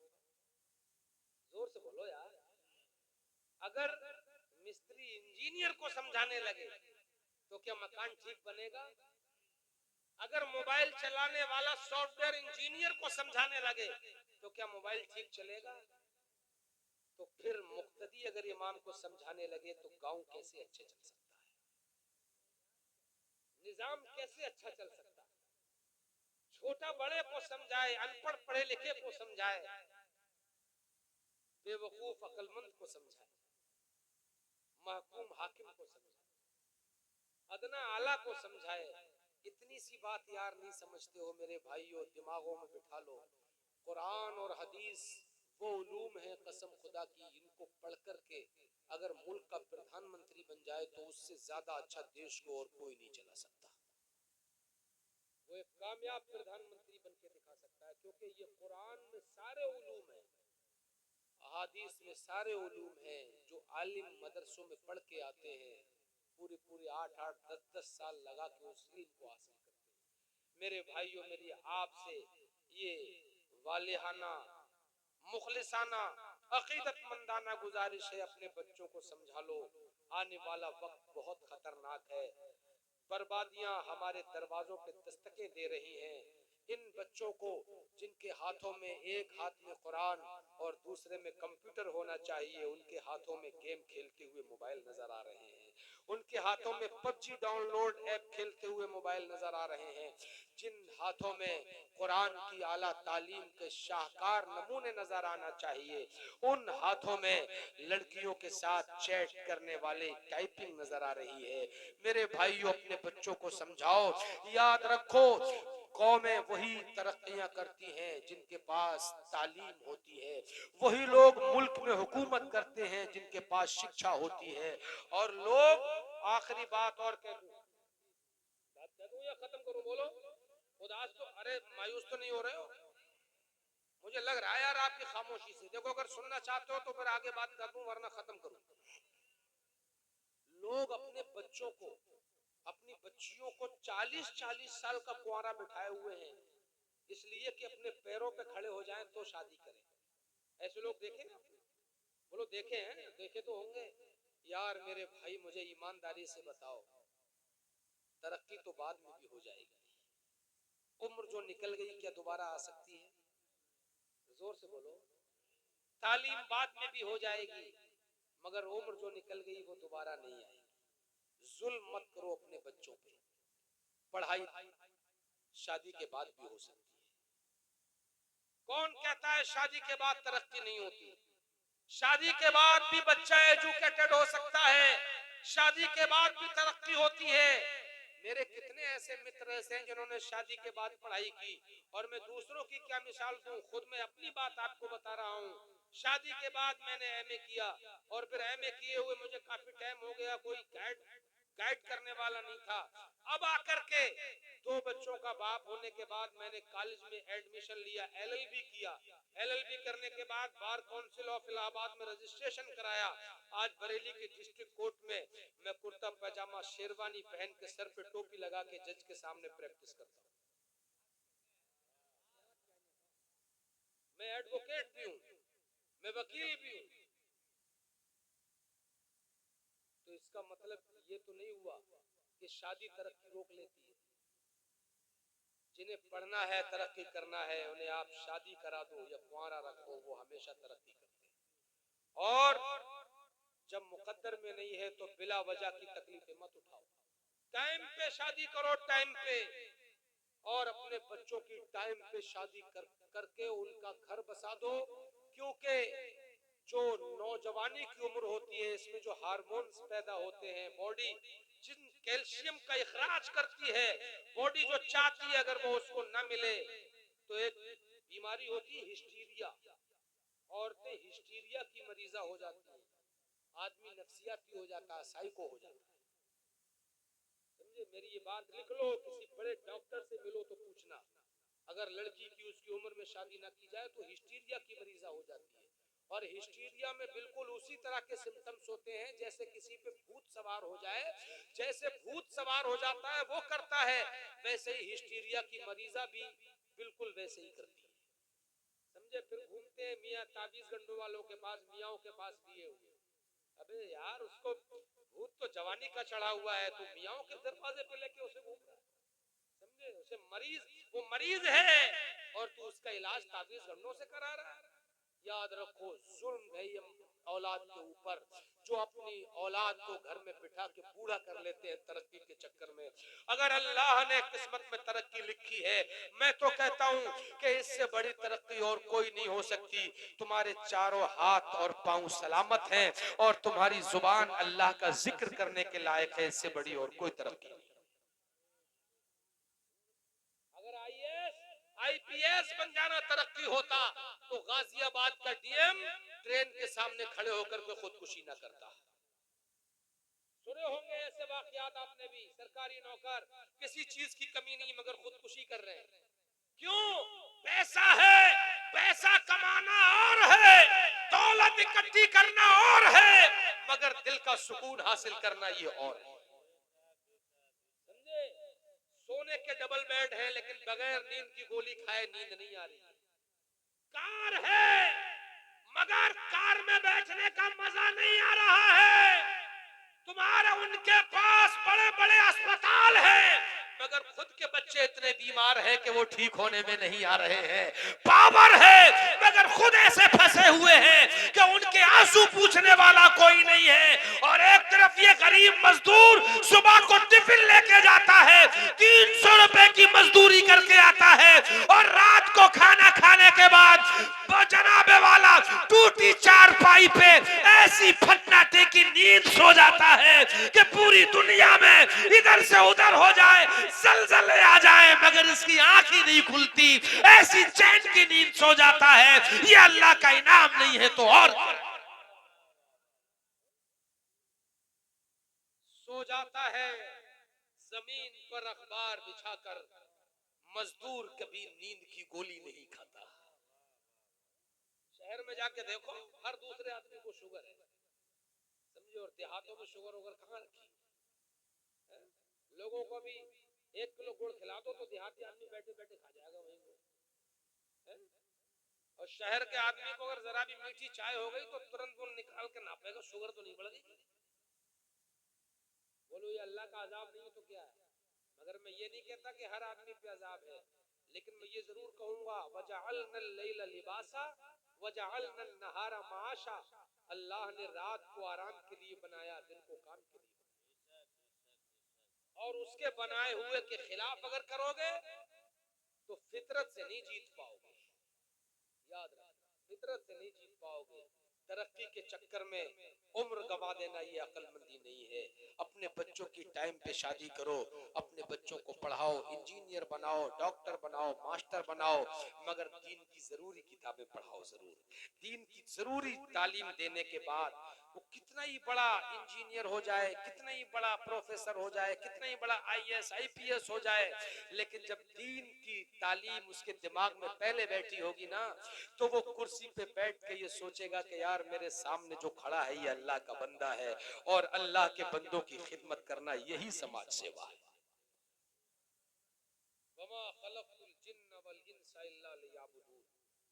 जोर से बोलो यार। अगर मिस्त्री इंजीनियर को समझाने लगे तो क्या मकान ठीक बनेगा? अगर मोबाइल चलाने वाला सॉफ्टवेयर इंजीनियर को समझाने लगे तो क्या मोबाइल ठीक चलेगा? तो फिर मुक्तदी अगर इमाम को समझाने लगे तो गांव कैसे अच्छे चल सकता है, निजाम कैसे अच्छा चल सकता है? छोटा बड़े को समझाए, अनपढ़ पढ़े लिखे को समझाए, बेवकूफ अकलमंद को समझाए, महकूम हाकिम को समझाए, अदना आला को समझाए। इतनी सी बात यार नहीं समझते हो मेरे भाइयों? दिमागों में बिठा लो, कुरान और हदीस वो उलूम है कसम खुदा की, इनको पढ़ करके अगर मुल्क का प्रधानमंत्री बन जाए तो उससे ज्यादा अच्छा देश को और कोई नहीं चला सकता। वो एक कामयाब प्रधानमंत्री बन के दिखा सकता है, क्योंकि ये कुरान में सारे उलूम है, अहादीस में सारे उलूम हैं जो आलिम मदरसों में पढ़ के आते हैं, पूरे पूरे 8-8 10-10 साल लगा के उस इल्म को हासिल करते हैं। मेरे भाइयों, मेरी आपसे ये वालिहाना, मुखलिसाना, अकीदतमंदाना गुजारिश है, अपने बच्चों को समझा लो, आने वाला वक्त बहुत खतरनाक है। बर्बादियां हमारे दरवाजों पे दस्तकें दे रही हैं। इन बच्चों को, जिनके हाथों में एक हाथ में कुरान और दूसरे में कंप्यूटर होना चाहिए, उनके हाथों में गेम खेलते हुए मोबाइल नजर आ रहे हैं। उनके हाथों में पबजी डाउनलोड ऐप खेलते हुए मोबाइल नजर आ रहे हैं। जिन हाथों में कुरान की आला तालीम के शाहकार नमूने नजर आना चाहिए, उन हाथों में लड़कियों के साथ चैट करने वाले टाइपिंग नजर आ रही है। मेरे भाइयों, अपने बच्चों को समझाओ, याद रखो, कौमें वही तरक्कियां करती हैं जिनके पास तालीम होती है। वही लोग मुल्क में हुकूमत करते हैं जिनके पास शिक्षा होती है। और लोग, आखिरी बात और कह दूं, बात कह दूं या खत्म करूं? बोलो। उदास तो, अरे मायूस तो नहीं हो रहे हो? मुझे लग रहा है यार आपकी खामोशी से। देखो, अगर सुनना चाहते हो तो फिर आगे बात कर दूं, वरना खत्म करूं। लोग अपने बच्चों को, अपनी बच्चियों को 40-40 साल का कुंवारा बिठाए हुए हैं, इसलिए कि अपने पैरों पे खड़े हो जाएं तो शादी करें। ऐसे लोग देखे ना? बोलो देखे हैं? देखे तो होंगे। यार मेरे भाई, मुझे ईमानदारी से बताओ, तरक्की तो बाद में भी हो जाएगी। उम्र जो निकल गई क्या दोबारा आ सकती है? जोर से बोलो। तालीम बाद में भी हो जाएगी, मगर उम्र जो निकल गई वो दोबारा नहीं आएगी। जुल्म मत करो अपने बच्चों पे। पढ़ाई शादी के बाद भी हो सकती है। कौन कहता है शादी के बाद तरक्की नहीं होती? शादी के बाद भी बच्चा एजुकेटेड हो सकता है, शादी के बाद भी तरक्की होती है। मेरे कितने ऐसे मित्र ऐसे हैं जिन्होंने शादी के बाद पढ़ाई की, और मैं दूसरों की क्या मिसाल दूं, खुद मैं अपनी बात आपको बता रहा हूं। शादी के बाद मैंने एमए किया, और फिर एमए किए हुए मुझे काफी टाइम हो गया, कोई गाइड करने वाला नहीं था। अब आकर के 2 बच्चों का बाप होने के बाद मैंने कॉलेज में एडमिशन लिया, एलएलबी किया। एलएलबी करने के बाद बार काउंसिल ऑफ इलाहाबाद में रजिस्ट्रेशन कराया। आज बरेली के डिस्ट्रिक्ट कोर्ट में मैं कुर्ता पैजामा शेरवानी पहन के, सर पे टोपी लगा के जज के सामने प्रैक्टिस करता हूँ। मैं एडवोकेट भी हूँ, मैं वकील भी हूँ। तो इसका मतलब ये तो नहीं हुआ कि शादी तरक्की रोक लेती है। जिन्हें पढ़ना है, तरक्की करना है, उन्हें आप शादी करा दो या कुंवारा रखो, वो हमेशा तरक्की करते हैं। और जब मुकद्दर में नहीं है तो बिला वजह की तकलीफें मत उठाओ। टाइम पे शादी करो, टाइम पे, और अपने बच्चों की टाइम पे शादी करके उनका घर बसा दो। क्योंकि जो नौजवानी की उम्र होती है, इसमें जो हार्मोन्स पैदा होते हैं, बॉडी जिन कैल्शियम का इखराज करती है, बॉडी जो चाहती है, अगर वो उसको न मिले तो एक बीमारी होती है हिस्टीरिया। औरतें हिस्टीरिया की मरीजा हो जाती है, आदमी नफसियाती हो जाता है, साइको हो जाता है। समझे? मेरी ये बात लिख लो, किसी बड़े डॉक्टर से मिलो तो पूछना, अगर लड़की की उसकी उम्र में शादी ना की जाए तो हिस्टीरिया की मरीजा हो जाती है। और हिस्टीरिया में बिल्कुल उसी तरह के सिम्टम्स होते हैं जैसे किसी पे भूत सवार हो जाए। जैसे भूत सवार हो जाता है वो करता है, वैसे ही हिस्टीरिया की मरीजा भी बिल्कुल वैसे ही करती है। समझे? फिर घूमते हैं मियाँ ताबीज गंडू वालों के पास, मियाँओं के पास लिए हुए। अबे यार, उसको भूत तो जवानी का चढ़ा हुआ है, तू मियाँओं के दरवाजे पे लेके उसे घूम रहा है। समझे? उसे मरीज, वो मरीज है, और तू उसका इलाज ताबीज गंडों से करा रहा है। याद रखो, जुल्म है ये औलाद के ऊपर, जो अपनी औलाद को घर में बिठा के बूढ़ा कर लेते हैं तरक्की के चक्कर में। अगर अल्लाह ने किस्मत में तरक्की लिखी है, मैं तो कहता हूं कि इससे बड़ी तरक्की और कोई नहीं हो सकती। तुम्हारे चारों हाथ और पांव सलामत हैं, और तुम्हारी जुबान अल्लाह का जिक्र करने के लायक है, इससे बड़ी और कोई तरक्की नहीं। अगर आईपीएस बन जाना तरक्की होता तो गाजियाबाद का डीएम ट्रेन के सामने खड़े होकर के खुदकुशी न करता। सुने होंगे ऐसे वाकयात आपने भी, सरकारी नौकर किसी चीज की कमी नहीं मगर खुदकुशी कर रहे हैं। क्यों? पैसा है, पैसा कमाना और है, दौलत इकट्ठी करना और है, मगर दिल का सुकून हासिल करना ये और है। सोने के डबल बेड है, लेकिन बगैर नींद की गोली खाए नींद नहीं आ रही। कार है मगर कार में बैठने का मजा नहीं आ रहा है। तुम्हारे उनके पास बड़े बड़े अस्पताल हैं, मगर खुद के बच्चे इतने बीमार हैं कि वो ठीक होने में नहीं आ रहे हैं। पावर है मगर खुद ऐसे फंसे हुए हैं कि उनके आंसू पूछने वाला कोई नहीं है। और एक तरफ ये गरीब मजदूर सुबह को टिफिन लेके जाता है, 300 रुपए की मजदूरी करके आता है, और रात को खाना खाने के बाद जनाबे वाला टूटी चारपाई पे ऐसी फटनाटे की नींद सो जाता है कि पूरी दुनिया में इधर से उधर हो जाए, जलजले आ जाए, मगर इसकी आंख ही नहीं खुलती। ऐसी चैन की नींद सो जाता है। ये अल्लाह का इनाम नहीं है तो और सो जाता है जमीन पर अखबार बिछाकर। मजदूर कभी नींद की गोली नहीं खाता। शहर में जाके देखो, हर दूसरे आदमी को शुगर है, समझे, और देहातों में शुगर वगर कहाँ रखी है? लोगों को भी 1 किलो गुड़ खिला दो तो देहाती आदमी बैठे बैठे खा जाएगा वहीं को, है? और शहर के आदमी को अगर जरा भी मीठी चाय हो गई तो तुरंत वो निकाल के नापेगा, शुगर तो नहीं बढ़ गई। बोलो ये अल्लाह का अजाब नहीं है तो क्या है? मगर मैं ये नहीं कहता कि हर आदमी पे अजाब है, लेकिन मैं ये जरूर कहूंगा वजअलनल लैला लिबासा वजअलनन नहारा माशा। अल्लाह ने रात को आराम के लिए बनाया, दिन को काम के लिए, और उसके बनाए हुए के खिलाफ अगर करोगे तो फितरत से नहीं जीत पाओगे। याद रखना, फितरत से नहीं जीत पाओगे। तरक्की के चक्कर में उम्र गवा देना ये अक्लमंदी नहीं है। अपने बच्चों की टाइम पे शादी करो, अपने बच्चों को पढ़ाओ, इंजीनियर बनाओ, डॉक्टर बनाओ, मास्टर बनाओ, मगर दीन की जरूरी किताबें पढ़ाओ जरूर। दीन की जरूरी तालीम देने के बाद वो कितना ही बड़ा इंजीनियर हो जाए, कितना ही बड़ा प्रोफेसर हो जाए, कितना ही बड़ा IAS IPS हो जाए, लेकिन जब दीन की तालीम उसके दिमाग में पहले बैठी होगी ना, तो वो कुर्सी पे बैठ के ये सोचेगा कि यार मेरे सामने जो खड़ा है ये अल्लाह का बंदा है, और अल्लाह के बंदों की खिदमत करना यही समाज सेवा है। वमा खलक़तुल जिन्न वल इंसा इल्ला लियअबुदून।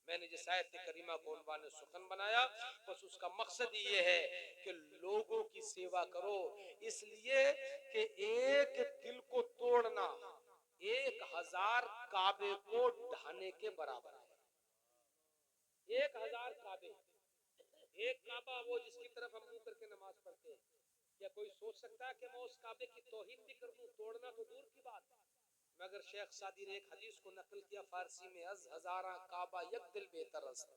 मैंने जिस आयत करीमा को उन्वाने सुखन बनाया, बस उसका मकसद ये है कि लोगों की सेवा करो, इसलिए कि एक दिल को तोड़ना 1000 काबे को ढाने के बराबर है। 1000 काबे, एक काबा वो जिसकी तरफ हम मुंह करके नमाज पढ़ते हैं, क्या कोई सोच सकता है कि मैं उस काबे की तौहीद भी कर दूं? तोड़ना तो दूर की बात है। मगर शेख सादी ने एक हदीस को नकल किया फारसी में, अज हजारा काबा यक दिल बेहतर अस्त,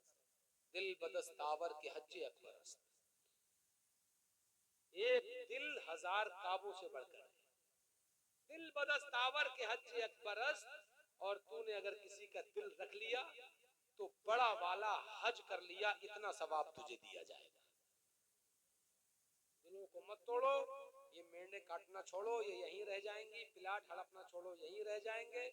दिल बदस्तावर के हज्जे अकबर अस्त। एक दिल 1000 काबों से बढ़कर है। दिल बदस्तावर के हज्जे अकबर अस्त। और तूने अगर किसी का दिल रख लिया तो बड़ा वाला हज कर लिया, इतना सवाब तुझे दिया जाएगा। दिलों को मत तोड़ो, ये मेंढे काटना छोड़ो, ये यहीं रह जाएंगी, प्लाट हड़पना छोड़ो, यहीं रह जाएंगे।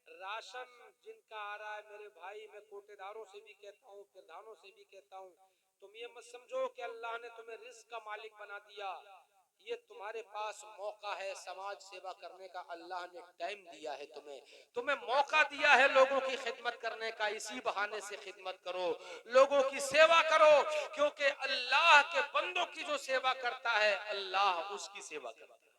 राशन जिनका आ रहा है मेरे भाई, मैं कोटेदारों से भी कहता हूँ, प्रधानों से भी कहता हूँ, तुम ये मत समझो कि अल्लाह ने तुम्हें रिस्क का मालिक बना दिया। ये तुम्हारे पास मौका है समाज सेवा करने का, अल्लाह ने टाइम दिया है तुम्हें मौका दिया है लोगों की खिदमत करने का। इसी बहाने से खिदमत करो, लोगों की सेवा करो, क्योंकि अल्लाह के बंदों की जो सेवा करता है अल्लाह उसकी सेवा करता है।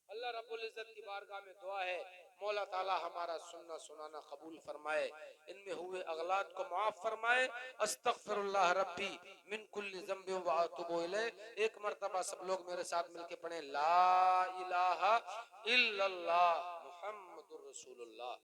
अल्लाह रब्बुल इज्जत की बारगाह में दुआ है, मौला ताला हमारा सुनना सुनाना कबूल फरमाए, इनमें हुए अगलात को माफ फरमाए। अस्तगफिरुल्लाह रब्बी मिन कुल्ली ज़ंबि व अतूबु इलैह। एक मर्तबा सब लोग मेरे साथ मिलके पढ़ें, ला इलाहा इल्लल्लाह मुहम्मदुर रसूलुल्लाह।